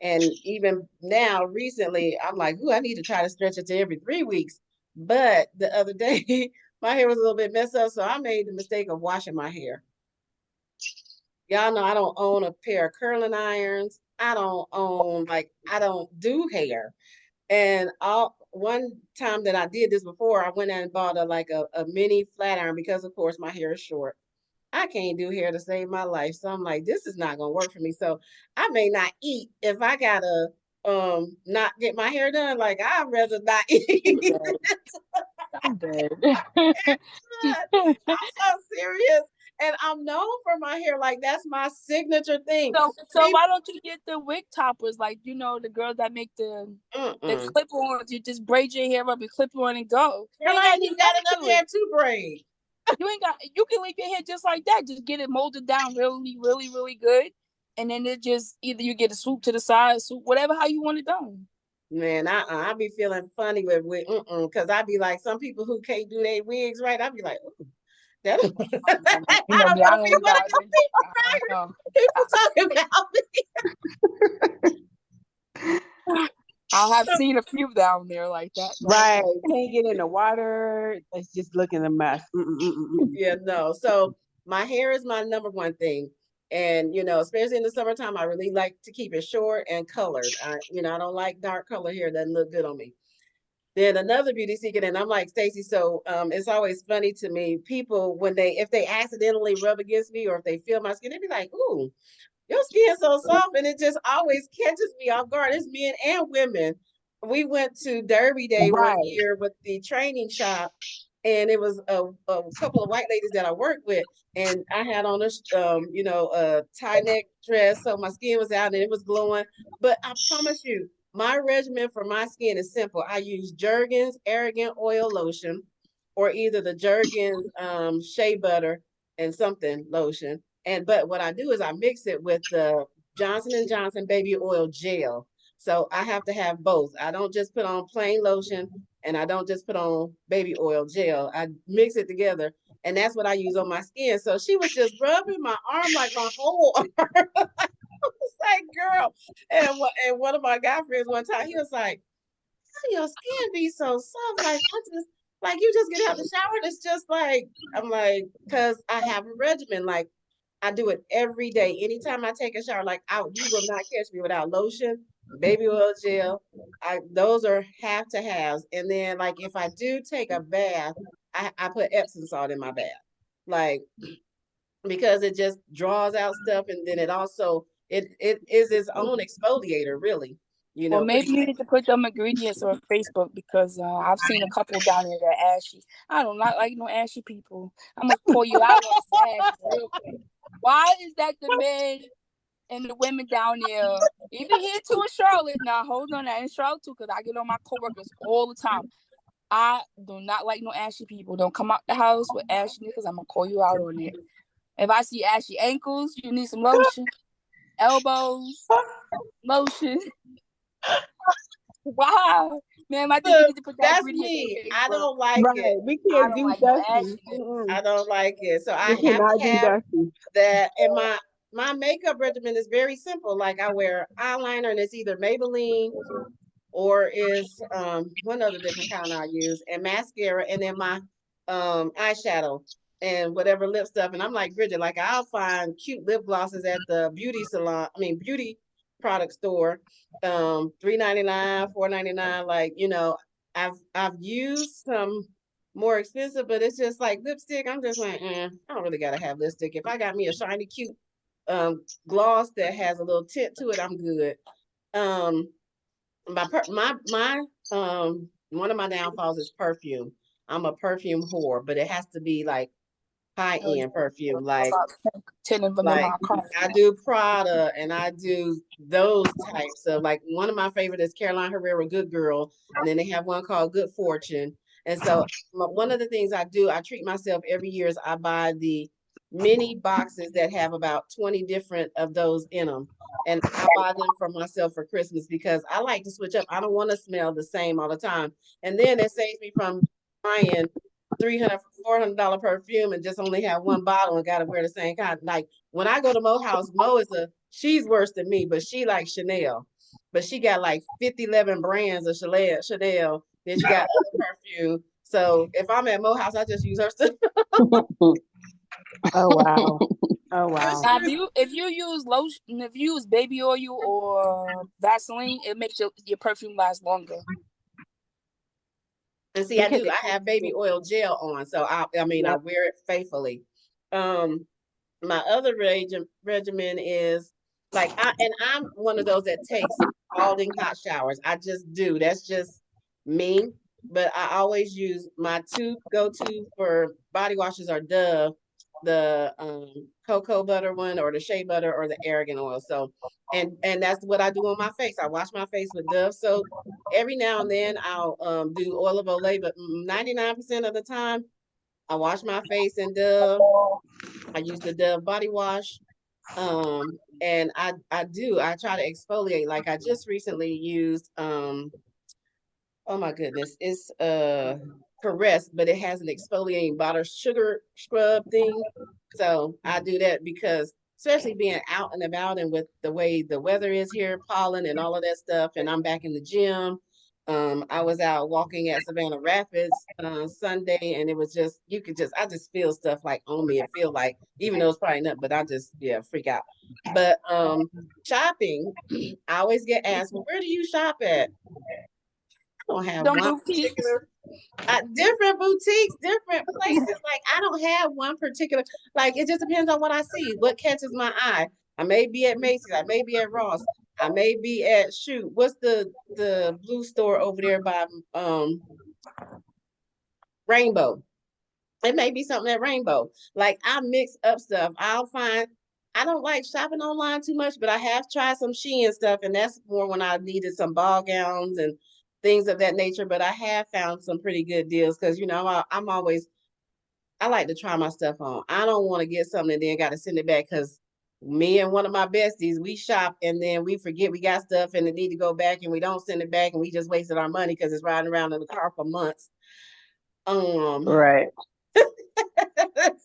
And even now, recently, I'm like, ooh, I need to try to stretch it to every 3 weeks. But the other day, my hair was a little bit messed up, so I made the mistake of washing my hair. Y'all know I don't own a pair of curling irons. I don't do hair. And one time that I did this before, I went out and bought a mini flat iron because of course my hair is short. I can't do hair to save my life. So I'm like, this is not gonna work for me. So I may not eat if I gotta not get my hair done. Like I'd rather not eat. I'm dead. I'm so serious. And I'm known for my hair. Like that's my signature thing. So why don't you get the wig toppers? Like, the girls that make the clip-ons. You just braid your hair up and clip on and go. Girl, I ain't even got enough hair to braid. You can leave your hair just like that. Just get it molded down really, really, really good. And then it just either you get a swoop to the side, swoop, whatever, how you want it done. Man, I be feeling funny with because I be like some people who can't do their wigs right. I be like, ooh, that I don't want to be one of those people talking about me. I have seen a few down there like that. Right. Can't get in the water. It's just looking a mess. Yeah, no. So my hair is my number one thing. And, especially in the summertime, I really like to keep it short and colored. I don't like dark color hair. It doesn't look good on me. Then another beauty secret, and I'm like, Stacey, so it's always funny to me, people, if they accidentally rub against me or if they feel my skin, they be like, ooh, your skin's so soft, and it just always catches me off guard. It's men and women. We went to Derby Day one year with the training shop, and it was a couple of white ladies that I worked with, and I had on a tie neck dress, so my skin was out and it was glowing. But I promise you, my regimen for my skin is simple. I use Jergens Arrogant Oil Lotion, or either the Jergens Shea Butter and something lotion. But what I do is I mix it with the Johnson & Johnson Baby Oil Gel. So I have to have both. I don't just put on plain lotion and I don't just put on baby oil gel. I mix it together, and that's what I use on my skin. So she was just rubbing my arm, like my whole arm. I was like, girl. And one of my guy friends one time, he was like, how your skin be so soft? Like you just get out the shower and it's just like, I'm like, because I have a regimen. Like I do it every day. Anytime I take a shower, you will not catch me without lotion, baby oil gel. Those are have to haves. And then if I do take a bath, I put Epsom salt in my bath. Because it just draws out stuff, and then it also it is its own exfoliator, really. Well, maybe you need to put them ingredients on Facebook, because I've seen a couple down there that ashy. I don't like no ashy people. I'm gonna pull you out on ashy real quick. Why is that the men and the women down there, even here too in Charlotte? Now, hold on, that in Charlotte too, because I get on my coworkers all the time. I do not like no ashy people. Don't come out the house with ashy niggas. I'm gonna call you out on it. If I see ashy ankles, you need some lotion. Elbows, lotion. Wow, man, I think you need to put that. That's me. I don't like it. We can't do dusty. I don't like it. So I have to have that. And my makeup regimen is very simple. Like I wear eyeliner, and it's either Maybelline or is one other different kind I use, and mascara, and then my eyeshadow and whatever lip stuff. And I'm like Bridget, I'll find cute lip glosses at the beauty beauty product store, $3.99, $4.99. I've used some more expensive, but it's just like lipstick. I'm just like, I don't really gotta have lipstick. If I got me a shiny, cute gloss that has a little tint to it, I'm good. One of my downfalls is perfume. I'm a perfume whore, but it has to be high-end perfume. I do Prada, and I do those types of one of my favorite is Caroline Herrera Good Girl, and then they have one called Good Fortune. And so one of the things I do, I treat myself every year is I buy the mini boxes that have about 20 different of those in them. And I buy them for myself for Christmas because I like to switch up. I don't want to smell the same all the time. And then it saves me from buying $300, $400 perfume and just only have one bottle and got to wear the same kind. Like when I go to Mo house, she's worse than me, but she likes Chanel. But she got like 50, 11 brands of Chanel. Then she got other perfume. So if I'm at Mo house, I just use her stuff. Oh wow. Oh wow. Now, if you use lotion, if you use baby oil or Vaseline, it makes your perfume last longer. And see, I have baby oil gel on, so I wear it faithfully. My other regimen is like I'm one of those that takes scalding hot showers. I just do. That's just me. But I always use my two go-to for body washes are Dove, the cocoa butter one, or the shea butter, or the argan oil. So, and that's what I do on my face. I wash my face with Dove soap. Every now and then I'll do oil of Olay, but 99% of the time I wash my face in Dove. I use the Dove body wash. And I try to exfoliate. Like I just recently used oh my goodness, it's Caress, but it has an exfoliating bottle sugar scrub thing. So I do that because especially being out and about and with the way the weather is here, pollen and all of that stuff, and I'm back in the gym. I was out walking at Savannah Rapids Sunday, and it was just I just feel stuff like on me. It feel like, even though it's probably not, but I just freak out. But shopping, I always get asked, well, where do you shop at? I don't have one particular. Different boutiques, different places. Like I don't have one particular. Like it just depends on what I see, what catches my eye. I may be at Macy's, I may be at Ross, I may be at what's the blue store over there by Rainbow. It may be something at Rainbow. Like I mix up stuff. I don't like shopping online too much, but I have tried some Shein stuff, and that's more when I needed some ball gowns and things of that nature. But I have found some pretty good deals because I like to try my stuff on. I don't want to get something and then got to send it back because me and one of my besties, we shop and then we forget we got stuff and it need to go back and we don't send it back and we just wasted our money because it's riding around in the car for months. Right.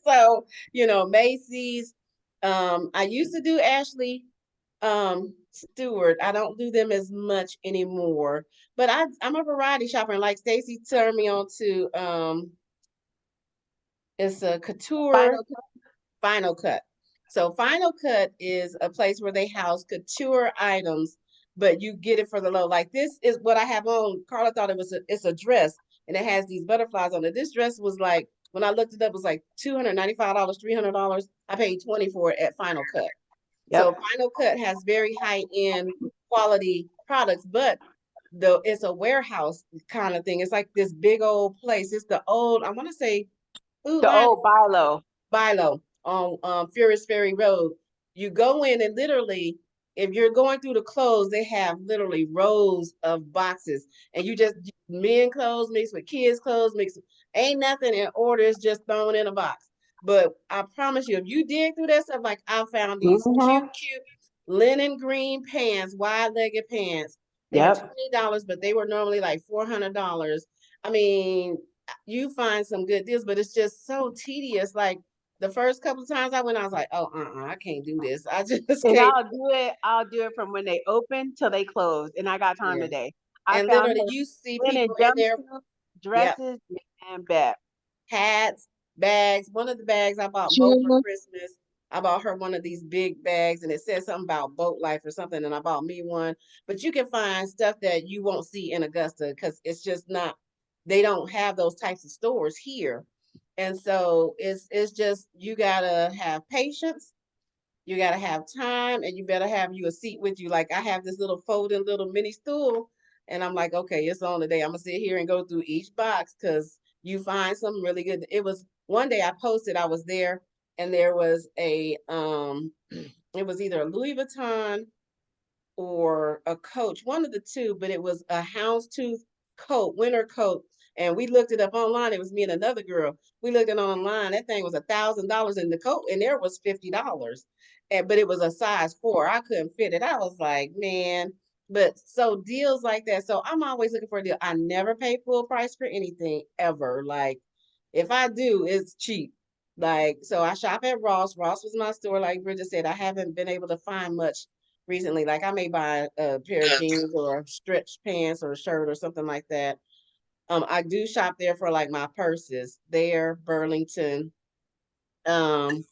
So, Macy's. I used to do Ashley Stewart. I don't do them as much anymore. But I'm a variety shopper. And like Stacy turned me on to it's a couture Final Cut. So Final Cut is a place where they house couture items, but you get it for the low. Like this is what I have on. Carla thought it's a dress and it has these butterflies on it. This dress was like, when I looked it up, it was like $295, $300. I paid $20 for it at Final Cut. Yep. So Final Cut has very high-end quality products, but it's a warehouse kind of thing. It's like this big old place. It's the old, I want to say, old Bilo on Furious Ferry Road. You go in and literally, if you're going through the clothes, they have literally rows of boxes, and you just men clothes mixed with kids clothes mixed. Ain't nothing in order. It's just thrown in a box. But I promise you, if you dig through that stuff, like I found these cute linen green pants, wide-legged pants. They were $20, but they were normally like $400. I mean, you find some good deals, but it's just so tedious. Like the first couple of times I went, I was like, oh, I can't do this. I just can't. I'll do it from when they open till they close, and I got time today. And literally, you see people in there, dresses and hats, bags. One of the bags I bought Mo for Christmas. I bought her one of these big bags, and it said something about boat life or something, and I bought me one. But you can find stuff that you won't see in Augusta because it's just not. They don't have those types of stores here. And so it's just, you gotta have patience, you gotta have time, and you better have you a seat with you. Like I have this little folding little mini stool, and I'm like, okay, it's on today. I'm gonna sit here and go through each box because you find something really good. It was one day I posted, I was there, and there was it was either a Louis Vuitton or a Coach, one of the two, but it was a houndstooth coat, winter coat. And we looked it up online. It was me and another girl. We looked it online. That thing was $1,000, and the coat in there was $50. But it was a size 4. I couldn't fit it. I was like, man. But so deals like that. So I'm always looking for a deal. I never pay full price for anything ever. Like if I do, it's cheap. Like, so I shop at Ross. Ross was my store. Like Bridget said, I haven't been able to find much recently. Like I may buy a pair of jeans or stretch pants or a shirt or something like that. I do shop there for like my purses there, Burlington. Um,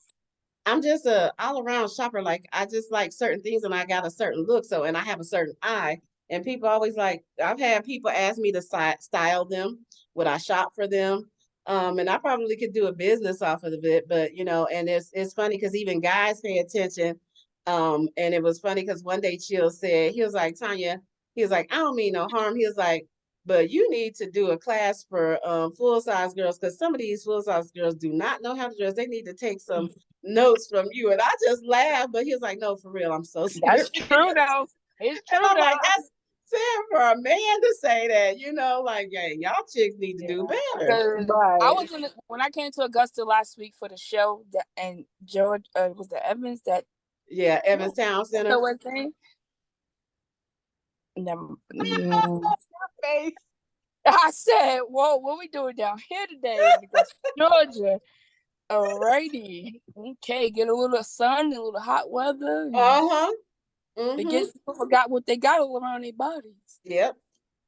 I'm just a all around shopper. Like I just like certain things and I got a certain look. So, and I have a certain eye. And people always like, I've had people ask me to style them. Would I shop for them? And I probably could do a business off of it, but and it's funny because even guys pay attention. And it was funny because one day Chill said, he was like, Tonya, he was like, I don't mean no harm. He was like, but you need to do a class for full size girls because some of these full size girls do not know how to dress. They need to take some notes from you. And I just laughed, but he was like, no, for real, I'm so serious. That's true though. It's true And I'm though. like, that's sad for a man to say that, like, hey, y'all chicks need to do better. I was when I came to Augusta last week for the show and George was the Evans that Evans Town Center. So what thing? Never. Face. I said, "Whoa, what we doing down here today in Georgia?" Alrighty, okay, get a little sun and a little hot weather. Mm-hmm. They people forgot what they got all around their bodies. Yep.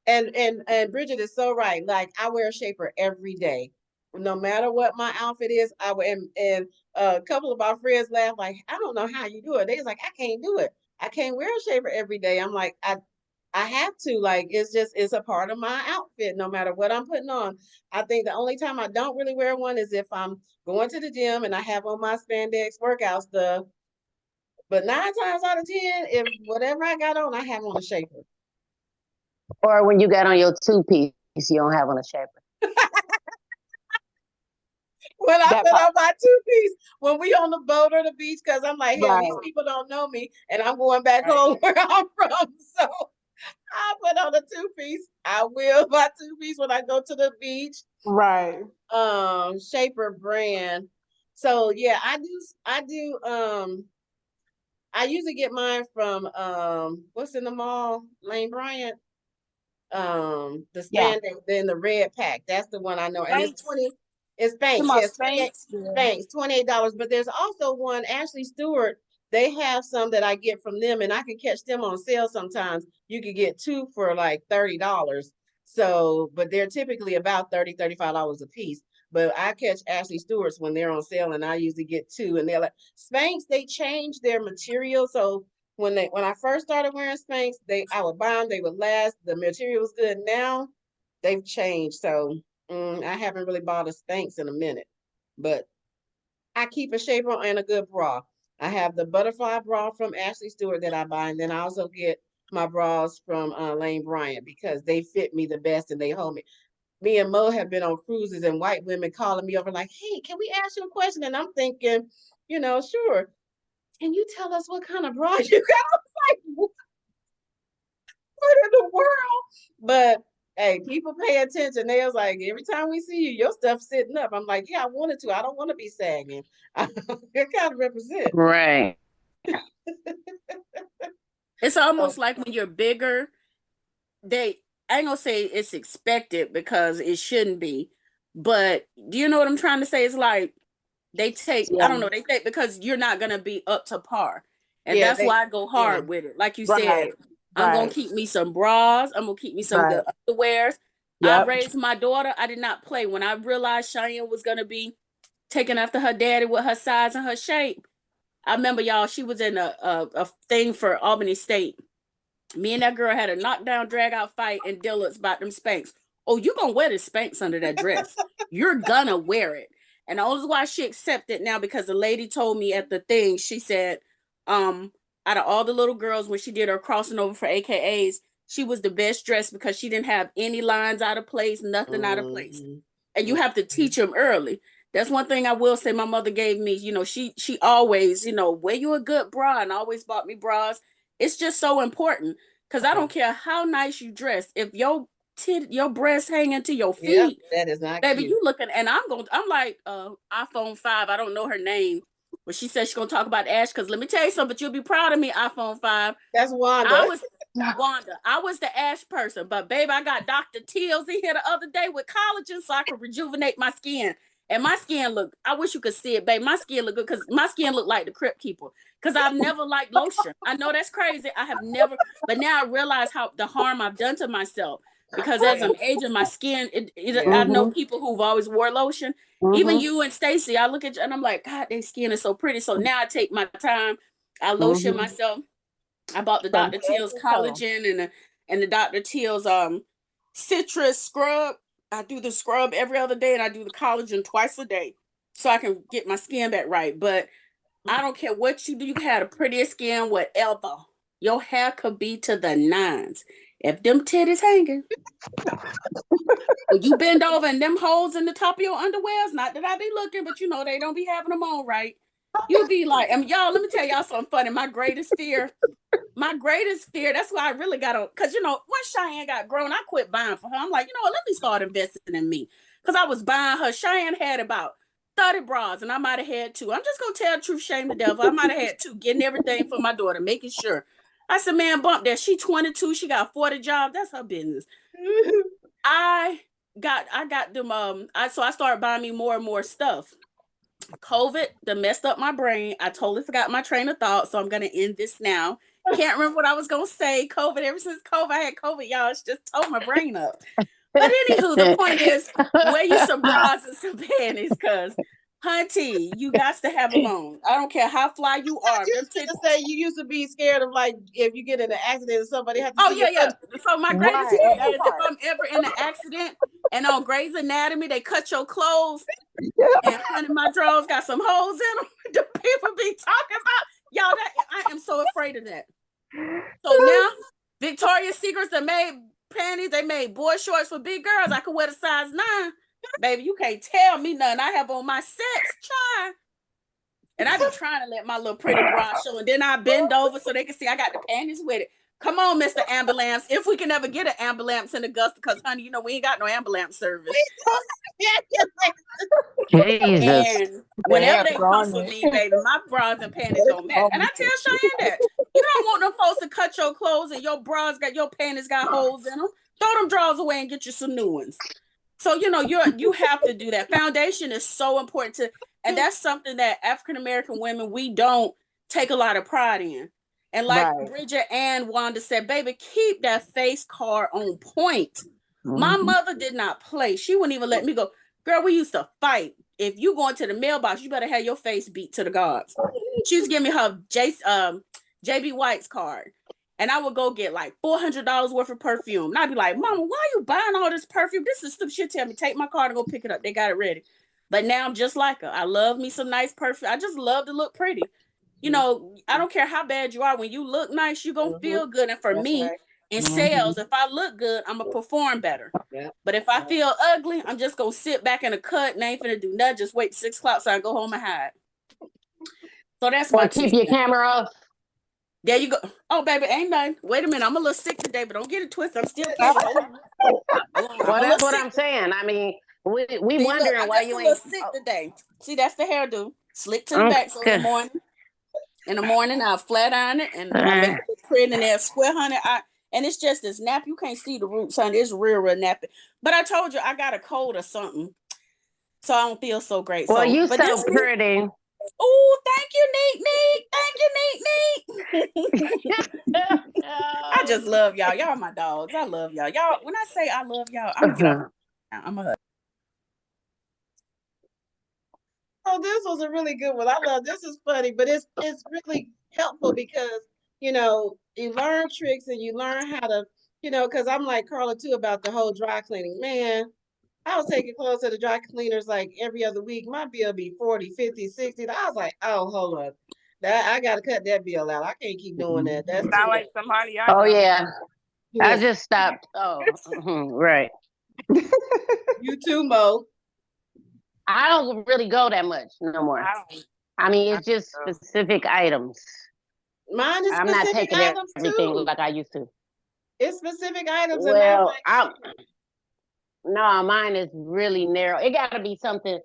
And Bridget is so right. Like I wear a shaper every day. No matter what my outfit is, I wear and a couple of our friends laugh like, I don't know how you do it. They was like, I can't do it. I can't wear a shaper every day. I'm like, I have to, like, it's a part of my outfit, no matter what I'm putting on. I think the only time I don't really wear one is if I'm going to the gym and I have on my spandex workout stuff. But 9 times out of 10, if whatever I got on, I have on a shaper. Or when you got on your 2-piece, you don't have on a shaper. When I put on my 2-piece, when we on the boat or the beach, because I'm like, hell, these people don't know me, and I'm going back home where I'm from. So I put on a 2-piece. I will buy 2-piece when I go to the beach. Right. Shaper brand. So yeah, I do. I usually get mine from what's in the mall, Lane Bryant. The spandex, then the red pack. That's the one I know, and it's 20. It's Spanx. Yes, Spanx, $28. But there's also one, Ashley Stewart. They have some that I get from them, and I can catch them on sale sometimes. You could get 2 for like $30. So, but they're typically about $35 a piece. But I catch Ashley Stewart's when they're on sale, and I usually get 2. And they're like Spanx. They changed their material, so when I first started wearing Spanx, I would buy them. They would last. The material was good. Now they've changed, so. I haven't really bought a Spanx in a minute, but I keep a shaper and a good bra. I have the butterfly bra from Ashley Stewart that I buy, and then I also get my bras from Lane Bryant because they fit me the best and they hold me. Me and Mo have been on cruises and white women calling me over like, hey, can we ask you a question? And I'm thinking, sure. Can you tell us what kind of bra you got? I was like, what in the world? But hey, people pay attention. They was like, every time we see you, your stuff's sitting up. I'm like, yeah, I wanted to. I don't want to be sagging. It kind of represent. Right. It's almost like when you're bigger, I ain't gonna say it's expected because it shouldn't be. But do you know what I'm trying to say? It's like they take, I don't know, they take because you're not gonna be up to par. And that's why I go hard with it. Like you said, I'm gonna keep me some bras. I'm gonna keep me some good underwears. I raised my daughter. I did not play. When I realized Cheyenne was gonna be taking after her daddy with her size and her shape, I remember y'all, she was in a thing for Albany State. Me and that girl had a knockdown, drag out fight in Dillard's about them Spanx. Oh, you gonna wear the Spanx under that dress. You're gonna wear it. And the only why she accepted now because the lady told me at the thing, she said, out of all the little girls, when she did her crossing over for AKAs, she was the best dressed because she didn't have any lines out of place, nothing out of place. And you have to teach them early. That's one thing I will say my mother gave me. She always, wear you a good bra and always bought me bras. It's just so important because I don't care how nice you dress. If your your breast hanging to your Yep, feet. that is not Baby, cute. you looking, and I'm like, iPhone 5. I don't know her name, but she said she's gonna talk about Ash. Because let me tell you something, but you'll be proud of me, iPhone 5. That's Wanda. I was Wanda. I was the Ash person, but babe, I got Dr. Teals in here the other day with collagen so I could rejuvenate my skin. And my skin look, I wish you could see it, babe. My skin look good because my skin look like the Crypt Keeper. Because I've never liked lotion. I know that's crazy. I have never, but now I realize how the harm I've done to myself. Because as I'm aging, my skin, I know people who've always wore lotion. Even you and Stacy, I look at you and I'm like, God, their skin is so pretty. So now I take my time. I lotion myself. I bought the Dr. Teal's collagen and the Dr. Teal's citrus scrub. I do the scrub every other day and I do the collagen twice a day so I can get my skin back right. But I don't care what you do. You can have the prettiest skin, whatever. Your hair could be to the nines. If them titties hanging, when you bend over and them holes in the top of your underwears, not that I be looking, but you know they don't be having them on right. You be like, y'all, let me tell y'all something funny. My greatest fear, that's why I really got on, because, you know, once Cheyenne got grown, I quit buying for her. I'm like, you know what, let me start investing in me. Because I was buying her. Cheyenne had about 30 bras, and I might have had 2. I'm just going to tell the truth, shame the devil. I might have had 2, getting everything for my daughter, making sure. I said, man, bump that. She 22, she got 40 jobs. That's her business. I got them, so I started buying me more and more stuff. COVID that messed up my brain. I totally forgot my train of thought, so I'm gonna end this now. Can't remember what I was gonna say. COVID, ever since COVID, I had COVID, y'all. It's just tore my brain up. But anywho, the point is, wear you some bras and some panties, cause hunty, you got to have them on. I don't care how fly you are. You used to say you used to be scared of, like, if you get in an accident and somebody has to. Oh yeah. So my greatest fear is if Right. I'm ever in an accident and on Grey's Anatomy they cut your clothes and honey, my drawers got some holes in them. The people be talking about y'all. That I am so afraid of that. So now Victoria's Secrets that made panties, they made boy shorts for big girls. I could wear the size 9. Baby, you can't tell me nothing. I have on my sex child. And I be trying to let my little pretty bra show. And then I bend over so they can see I got the panties with it. Come on, Mr. Ambulance. If we can ever get an ambulance in Augusta, because, honey, you know, we ain't got no ambulance service. Jesus. And whenever they come for me, baby, my bras and panties don't match. And I tell Cheyenne that. You don't want them folks to cut your clothes and your panties got holes in them. Throw them drawers away and get you some new ones. So, you know, you have to do that. Foundation is so important to, and that's something that African-American women, we don't take a lot of pride in. And like Bridget and Wanda said, baby, keep that face card on point. My mother did not play. She wouldn't even let me go. Girl, we used to fight. If you go into the mailbox, you better have your face beat to the gods. She was giving me her JB White's card. And I would go get like $400 worth of perfume. And I'd be like, Mama, why are you buying all this perfume? This is stupid. She'll tell me, take my card and go pick it up. They got it ready. But now I'm just like her. I love me some nice perfume. I just love to look pretty. You know, I don't care how bad you are. When you look nice, you're going to feel good. And for me, in sales, if I look good, I'm going to perform better. But if I feel ugly, I'm just going to sit back in a cut and I ain't finna do nothing. Just wait 6 o'clock so I go home and hide. So that's my keep your camera off. There you go. Oh, baby, ain't nothing. Wait a minute. I'm a little sick today, but don't get it twisted. I'm still kicking. Well, that's what I'm saying. I mean, we wondering why you ain't sick today. See, that's the hairdo. Slick to the back. So in the morning, I'll flat iron it and I make it pretty in there, square honey. And it's just this nap. You can't see the roots, honey. It's real nappy. But I told you I got a cold or something, so I don't feel so great. Well, so, you so pretty. Oh, thank you, Neek. I just love y'all. Y'all my dogs. I love y'all. Y'all, when I say I love y'all, I'm a hug. Oh, this was a really good one. I love this. Is funny, but it's really helpful because, you know, you learn tricks and you learn how to, you know, because I'm like Carla too about the whole dry cleaning. Man, I was taking clothes to the dry cleaners like every other week. My bill be 40, 50, 60. I was like, oh, hold on. I got to cut that bill out. I can't keep doing that. That's not like somebody I know. yeah. I just stopped. Oh, right. You too, Mo. I don't really go that much no more. I mean, it's just specific items. Mine is I'm not taking everything like I used to. It's specific items and I'm Well, like, no, mine is really narrow. It got to be something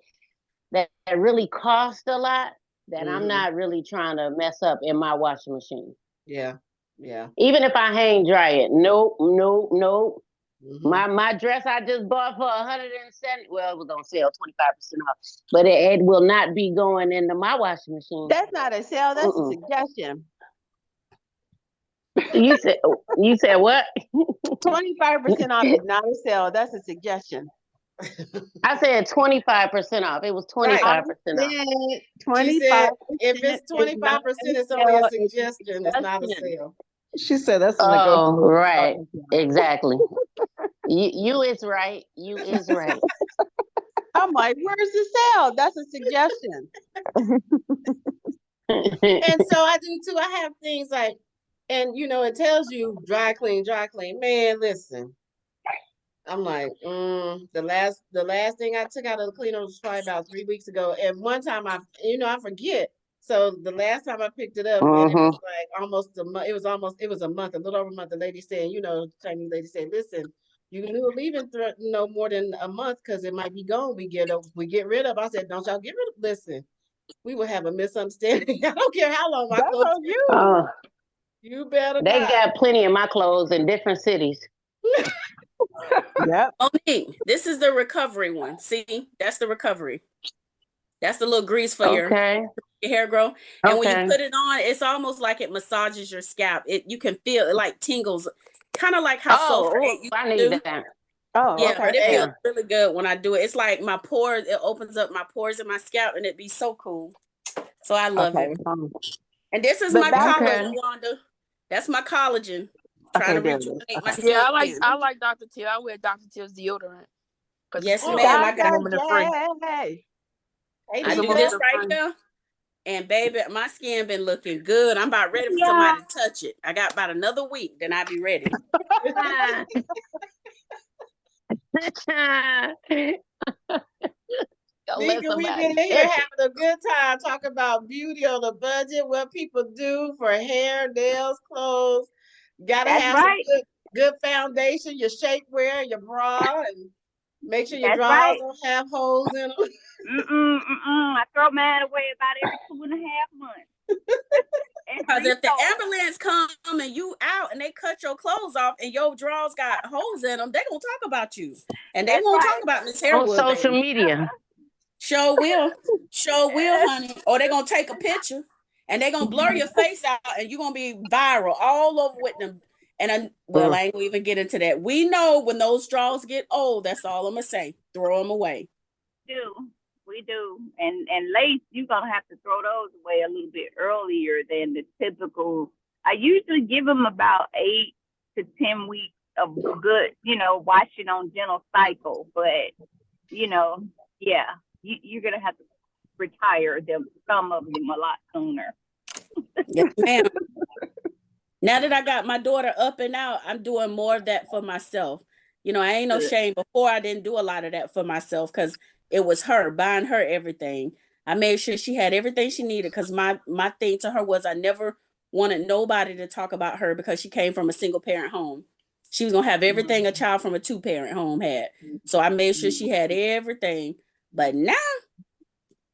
that really costs a lot that I'm Mhm. not really trying to mess up in my washing machine. yeah, yeah. Even if I hang dry it, nope. Mhm. My dress I just bought for 170. Well, it was on sale, 25% off, but it will not be going into my washing machine. That's not a sale. That's a Mm-mm. suggestion. You said what? 25% off is not a sale. That's a suggestion. I said 25% off. It was 25% off. She 25%. said if it's 25%, it's only a suggestion. It's not a sale. She said that's a Oh, negotiable. right. Exactly. You is right. You is right. I'm like, where's the sale? That's a suggestion. And so I do too. I have things like, and it tells you dry clean. Man, listen. I'm like, the last thing I took out of the cleaner was probably about 3 weeks ago. And one time I forget. So the last time I picked it up, and it was like almost a month. It was a month, a little over a month. The lady saying, Chinese lady said, listen, you can do a leaving no more than a month because it might be gone. We get rid of. I said, don't y'all get rid of. Listen, we will have a misunderstanding. I don't care how long my That's clothes. on you. You better. They not. got plenty of my clothes in different cities. Yep. Monique, this is the recovery one. See, that's the recovery. That's the little grease for your hair grow. And when you put it on, it's almost like it massages your scalp. You can feel it like tingles, kind of like how sulfur I need that. Oh, yeah, okay. but it feels really good when I do it. It's like my pores, it opens up my pores in my scalp and it'd be so cool. So I love it. And this is my collagen, Wanda. That's my collagen. Trying to rejuvenate my skin. Yeah, I like Dr. Till. I wear Dr. Till's deodorant. Yes, ma'am. I got I do this right here. And baby, my skin been looking good. I'm about ready for somebody to touch it. I got about another week, then I'll be ready. Nika, we've been in here having a good time talking about beauty on a budget, what people do for hair, nails, clothes. Gotta have some good foundation, your shapewear, your bra, and make sure your drawers don't have holes in them. I throw mine away about every 2.5 months. Because if the ambulance come and you out and they cut your clothes off and your drawers got holes in them, they gonna talk about you. And they won't talk about Miss Hairwood on social media. Sure will, honey. Or they gonna take a picture and they gonna blur your face out and you're gonna be viral all over with them. And I ain't gonna even get into that. We know when those drawers get old, that's all I'm gonna say. Throw them away. We do. And lace, you're going to have to throw those away a little bit earlier than the typical. I usually give them about 8 to 10 weeks of good, washing on gentle cycle. But, you're going to have to retire some of them a lot sooner. Yes, ma'am. Now that I got my daughter up and out, I'm doing more of that for myself. I ain't no shame. Before I didn't do a lot of that for myself because it was her, buying her everything. I made sure she had everything she needed because my thing to her was I never wanted nobody to talk about her because she came from a single parent home. She was going to have everything a child from a 2-parent home had. So I made sure she had everything. But now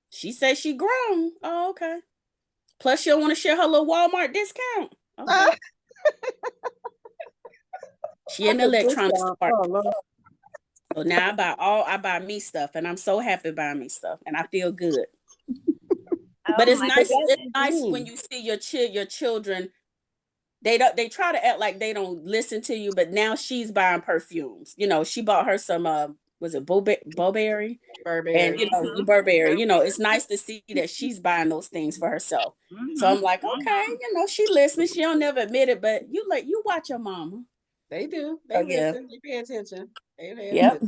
she says she grown. Oh, okay. Plus she'll want to share her little Walmart discount. Okay. She in the electronics department. So now I buy me stuff, and I'm so happy buying me stuff, and I feel good. But it's nice. It's nice when you see your children. They try to act like they don't listen to you, but now she's buying perfumes. She bought her some. Was it Burberry? And Burberry. It's nice to see that she's buying those things for herself. So I'm like, okay, she listens. She don't never admit it, but you watch your mama. They do. They listen. They pay attention. Yep.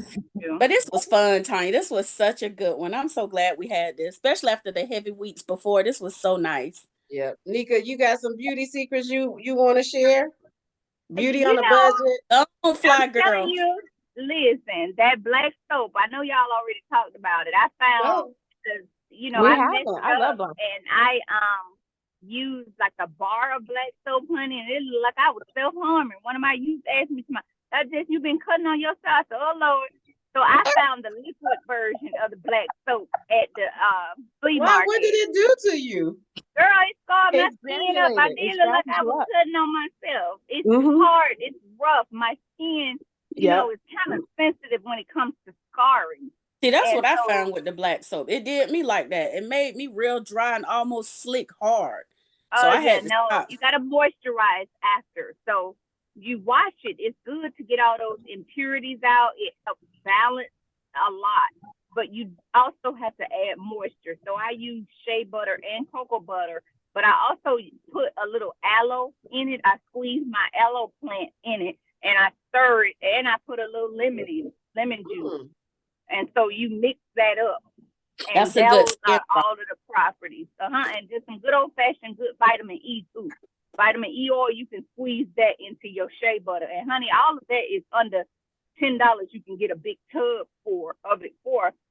But this was fun, Tonia. This was such a good one. I'm so glad we had this, especially after the heavy weeks before. This was so nice. Yep. Nika, you got some beauty secrets you want to share? Beauty on a budget? Oh, fly girl. Listen, that black soap, I know y'all already talked about it. I found, I love them. And used like a bar of black soap, honey, and it looked like I was self-harming. One of my youth asked me, "That's just you been cutting on yourself?" I said, "Oh Lord." So I found the liquid version of the black soap at the flea Wow, market. what did it do to you? Girl, it scarred my skin up. I It did look like I scratches you was up. cutting on myself. It's Mhm. hard. It's rough. My skin, you Yep. know, is kind of sensitive when it comes to scarring. See, that's And what I so, found with the black soap. It did me like that. It made me real dry and almost slick hard. So I yeah, had to no, stop. you got to moisturize after. So you wash it. It's good to get all those impurities out. It helps balance a lot. But you also have to add moisture. So I use shea butter and cocoa butter. But I also put a little aloe in it. I squeeze my aloe plant in it, and I stir it, and I put a little lemon juice. Mm. And so you mix that up. And That's a good those skin are all of the properties. And just some good old-fashioned good vitamin E, too. Vitamin E oil, you can squeeze that into your shea butter. And, honey, all of that is under $10. You can get a big tub of it,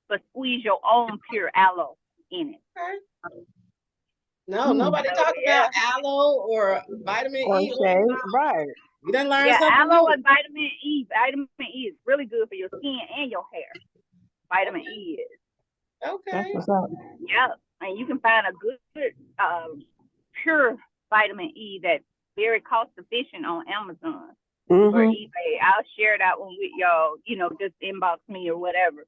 but squeeze your own pure aloe in it. Okay. No, nobody So, talked about aloe or vitamin Or E. shea, right? You done learned Yeah, something aloe new. and vitamin E. Vitamin E is really good for your skin and your hair. Vitamin E is. That's Okay. what's up. Yeah, and you can find a good pure vitamin E that's very cost efficient on Amazon or Mhm. eBay. I'll share that one with y'all. You know, just inbox me or whatever,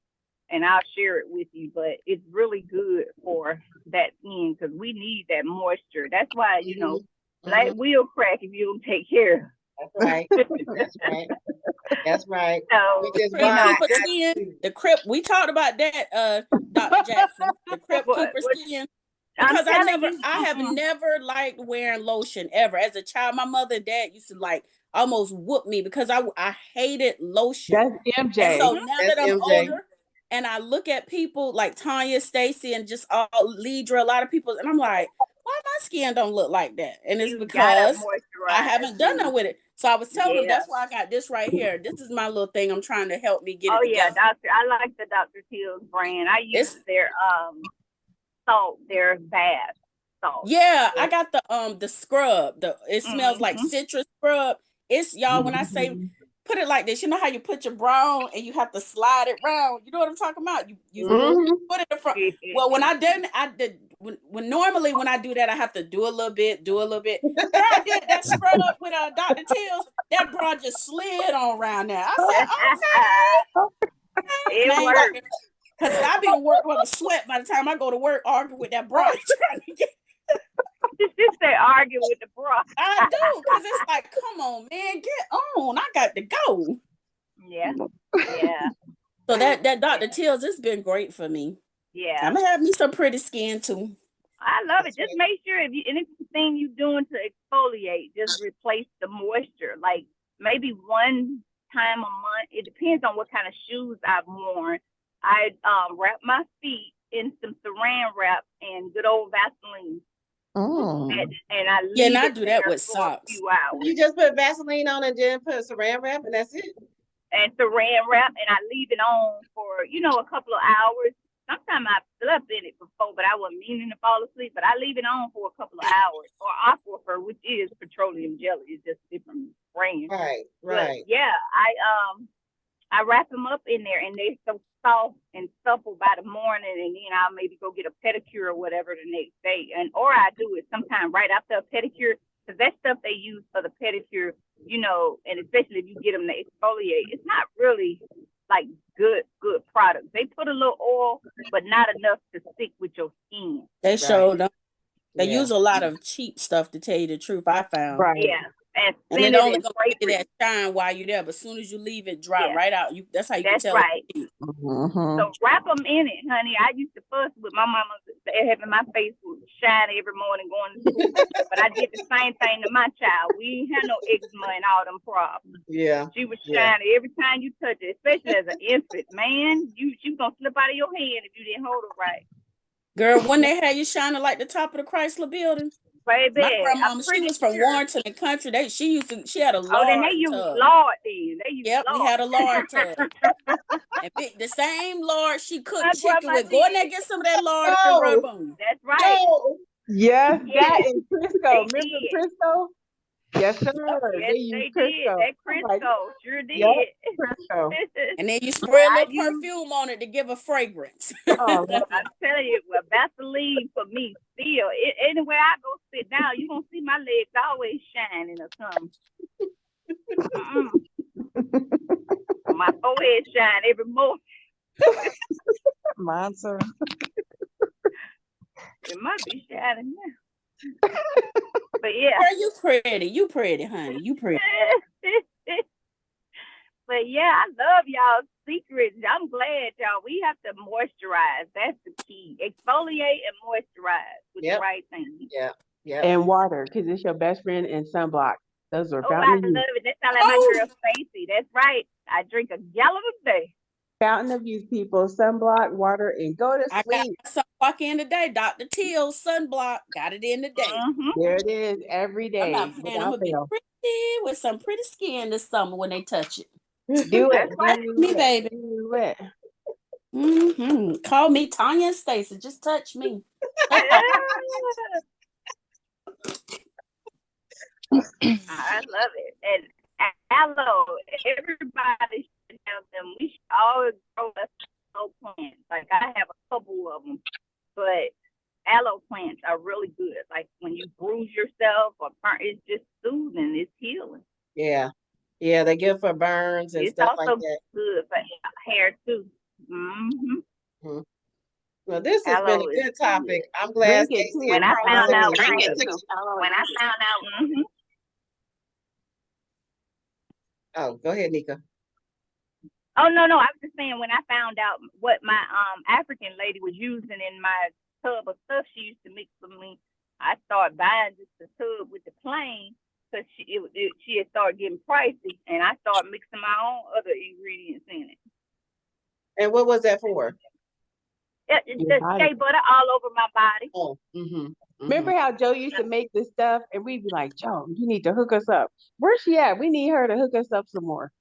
and I'll share it with you. But it's really good for that skin because we need that moisture. That's why black will crack if you don't take care. That's right. That's right. That's right. So Which is Crip why Cooper skin, the Crip, we talked about that, Dr. Jackson, the Crip What- Cooper what- skin. I'm Because telling I have you, never liked wearing lotion ever. As a child, my mother and dad used to like almost whoop me because I hated lotion. That's And MJ. so now That's that I'm MJ. older and I look at people like Tonia, Stacy, and just all Lidra, a lot of people, and I'm like, why my skin don't look like that? And it's you gotta because I moisturize. haven't done that with it. So I was telling them Yeah. that's why I got this right here. This is my little thing. I'm trying to help me get Oh it yeah, together. I like the Dr. Teal's brand. I use their salt, their bath salt. Yeah, I got the scrub. It smells like Mhm. citrus scrub. It's y'all when I say put it like this, you know how you put your bra on and you have to slide it round. You know what I'm talking about? You Mhm. put it in front. Well, when I did when normally when I do that, I have to do a little bit. Girl, I did that scrub with Dr. Teal's. That bra just slid on around there. I said, okay. It works. Because I be in work with a sweat by the time I go to work arguing with that bra trying to get. Just say argue with the bra. I do, because it's like, come on, man, get on. I got to go. Yeah. So that Dr. Teal's, it's been great for me. Yeah. I'm gonna have me some pretty skin too. I love it. Just make sure if you anything you're doing to exfoliate, just replace the moisture. Like maybe one time a month. It depends on what kind of shoes I've worn. I wrap my feet in some saran wrap and good old Vaseline. And I leave and I it do that there with for socks. a few hours. You just put Vaseline on and then put saran wrap and that's it. And saran wrap, and I leave it on for a couple of hours. Sometimes I slept in it before, but I wasn't meaning to fall asleep. But I leave it on for a couple of hours. Or Aquifer, which is petroleum jelly, it's just different brand. Right. But yeah, I wrap them up in there, and they're so soft and supple by the morning, and then I'll maybe go get a pedicure or whatever the next day, or I do it sometime right after a pedicure, because that stuff they use for the pedicure, and especially if you get them to exfoliate, it's not really like good products. They put a little oil, but not enough to stick with your skin. They showed them. They use a lot of cheap stuff, to tell you the truth, I found. Right. Yeah. And it only gonna give you that shine while you're there, but as soon as you leave it dry right out, that's how you can tell. Right. Mm-hmm. So wrap them in it, honey. I used to fuss with my mama having my face shine every morning going to school, but I did the same thing to my child. We ain't had no eczema and all them problems. Yeah. She was shining every time you touch it, especially as an infant. Man, she was gonna slip out of your hand if you didn't hold it right. Girl, when they had you shining like the top of the Chrysler building. Baby, my grandmama, she was from Warrenton, the country. She had a lard then they used tub. lard then. They used Yep, lard. we had a lard tub. And the same lard she cooked chicken with. Go in there and get some of that lard and rub on you. That's right. Yes, that Yes, in Crisco. they Remember did. Crisco? Yes, sir. Yes, They use they did. Crisco. That I'm like, Crisco sure yep, did. Crisco. And then you Well, spray a I little use, perfume on it to give a fragrance. Oh, love I'm telling you, well, Vaseline for me still. Anywhere I go sit down, you gonna see my legs always shining or something. My forehead shine every morning. Mine, sir. It might be shining now. But yeah. Girl, you pretty. You pretty, honey. You pretty. But yeah, I love y'all's secrets. I'm glad y'all. We have to moisturize. That's the key. Exfoliate and moisturize with Yep. the right thing. Yeah. And water, because it's your best friend, and sunblock. Those are Oh, I fountain of love youth. it. That sounds like my girl Stacy. That's right. I drink a gallon a day. Fountain of youth, people. Sunblock, water, and go to I got sleep. some walk in today. Dr. Teal's sunblock. Got it in today. There it is every I'm day. not playing. I'm Without gonna be fail. pretty with some pretty skin this summer when they touch it. Do it. That's right. Do Me, it. baby. Do it. Call me Tonia and Stacy. Just touch me. I love it. And aloe, everybody should have them. We should always grow us aloe plants. Like I have a couple of them, but aloe plants are really good. Like when you bruise yourself or burn, it's just soothing. It's healing. Yeah. Yeah, they good for burns and It's stuff also like that. good for hair too. Mm-hmm. Well, this has been Aloe a is good topic. I'm glad Drink it, Stacey too. When and I Carla found out, took- Oh, go ahead, Nika. Oh no, I was just saying when I found out what my African lady was using in my tub of stuff she used to mix for me, I started buying just the tub with the plain because she had started getting pricey, and I started mixing my own other ingredients in it. And what was that for? Just shea butter all over my body. Oh, Remember how Joe used to make this stuff, and we'd be like, Joe, you need to hook us up. Where's she at? We need her to hook us up some more.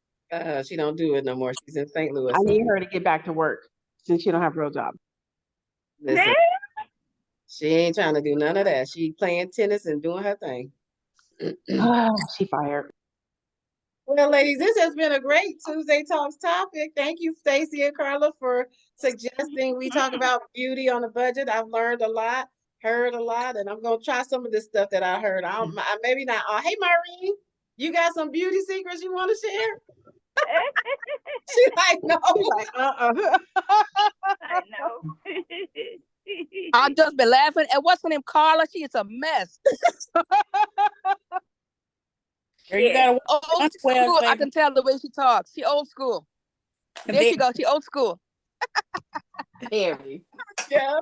She don't do it no more. She's in St. Louis. I need her to get back to work since she don't have a real job. Listen, she ain't trying to do none of that. She playing tennis and doing her thing. She fired. Well, ladies, this has been a great Tuesday Talks topic. Thank you, Stacey and Carla, for suggesting we talk about beauty on a budget. I've learned a lot, heard a lot, and I'm going to try some of this stuff that I heard. Maybe not all. Hey, Maureen, you got some beauty secrets you want to share? She's like, no. She's like, I know. I've just been laughing. And what's her name? Carla. She is a mess. Girl, you gotta Old school. I can tell the way she talks. She old school. There she goes. She old school. Very. Yeah.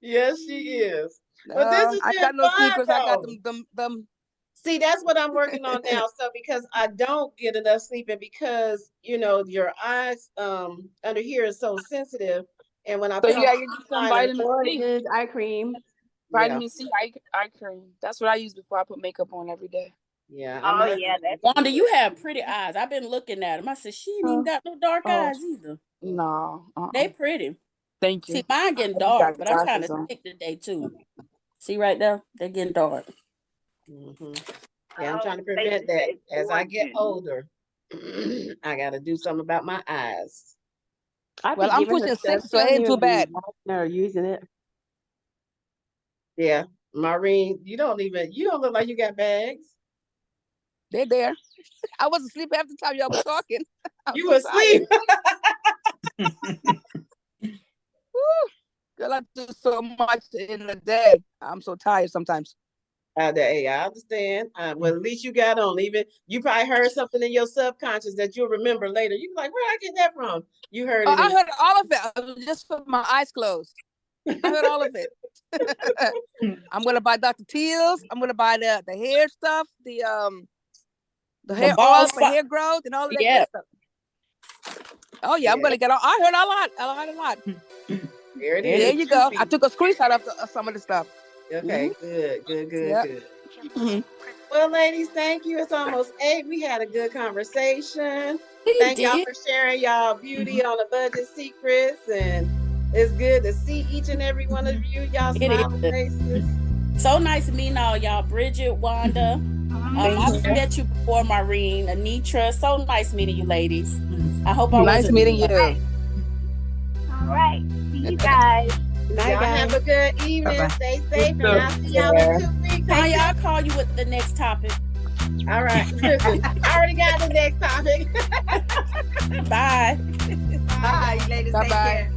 Yes, she is. But this has I been got no fun, secrets. I got though. them. See, that's what I'm working on now. So because I don't get enough sleep, and because your eyes under here is so sensitive, and when I So put you gotta on use some eyeliner, vitamin C. is eye cream. Vitamin C eye cream. That's what I use before I put makeup on every day. yeah. Oh yeah, that's Wanda, you have pretty eyes. I've been looking at them. I said she ain't even got no dark eyes either. No. They pretty. Thank you. See, mine getting dark, but I'm trying to stick today too. See right there, they're getting dark. Yeah, I'm trying to prevent that. As I get older, I got to do something about my eyes. Well, I'm pushing 6, so it ain't too bad. No, using it. Yeah, Maureen, you don't look like you got bags. They're there. I was asleep half the time y'all was talking. You were asleep. Girl, I do so much in a day. I'm so tired sometimes. I understand. Well, at least you got on. Even you probably heard something in your subconscious that you'll remember later. You be like, where I get that from? You heard it. I heard all of it. Just with my eyes closed. I heard all of it. I'm gonna buy Dr. Teal's. I'm gonna buy the hair stuff, the hair oil for hair growth and all of that good stuff. Oh yeah, I'm gonna get all. I heard a lot. I heard a lot. There it is. There you go. I took a screenshot of some of the stuff. Okay, good. Mm-hmm. Well, ladies, thank you. It's almost 8. We had a good conversation. Thank y'all for sharing y'all beauty on a budget secrets, and it's good to see each and every one of you, y'all smiling faces. So nice meeting all y'all. Bridget, Wanda. I've met you before, Maureen, Anitra. So nice meeting you, ladies. I hope I Nice wasn't meeting you. All right. See you guys. Y'all have a good evening. Bye-bye. Stay safe, and I'll see y'all in 2 weeks. Tanya, I'll call you with the next topic. All right. Listen, I already got the next topic. Bye. Bye, you ladies. Take Bye-bye. care.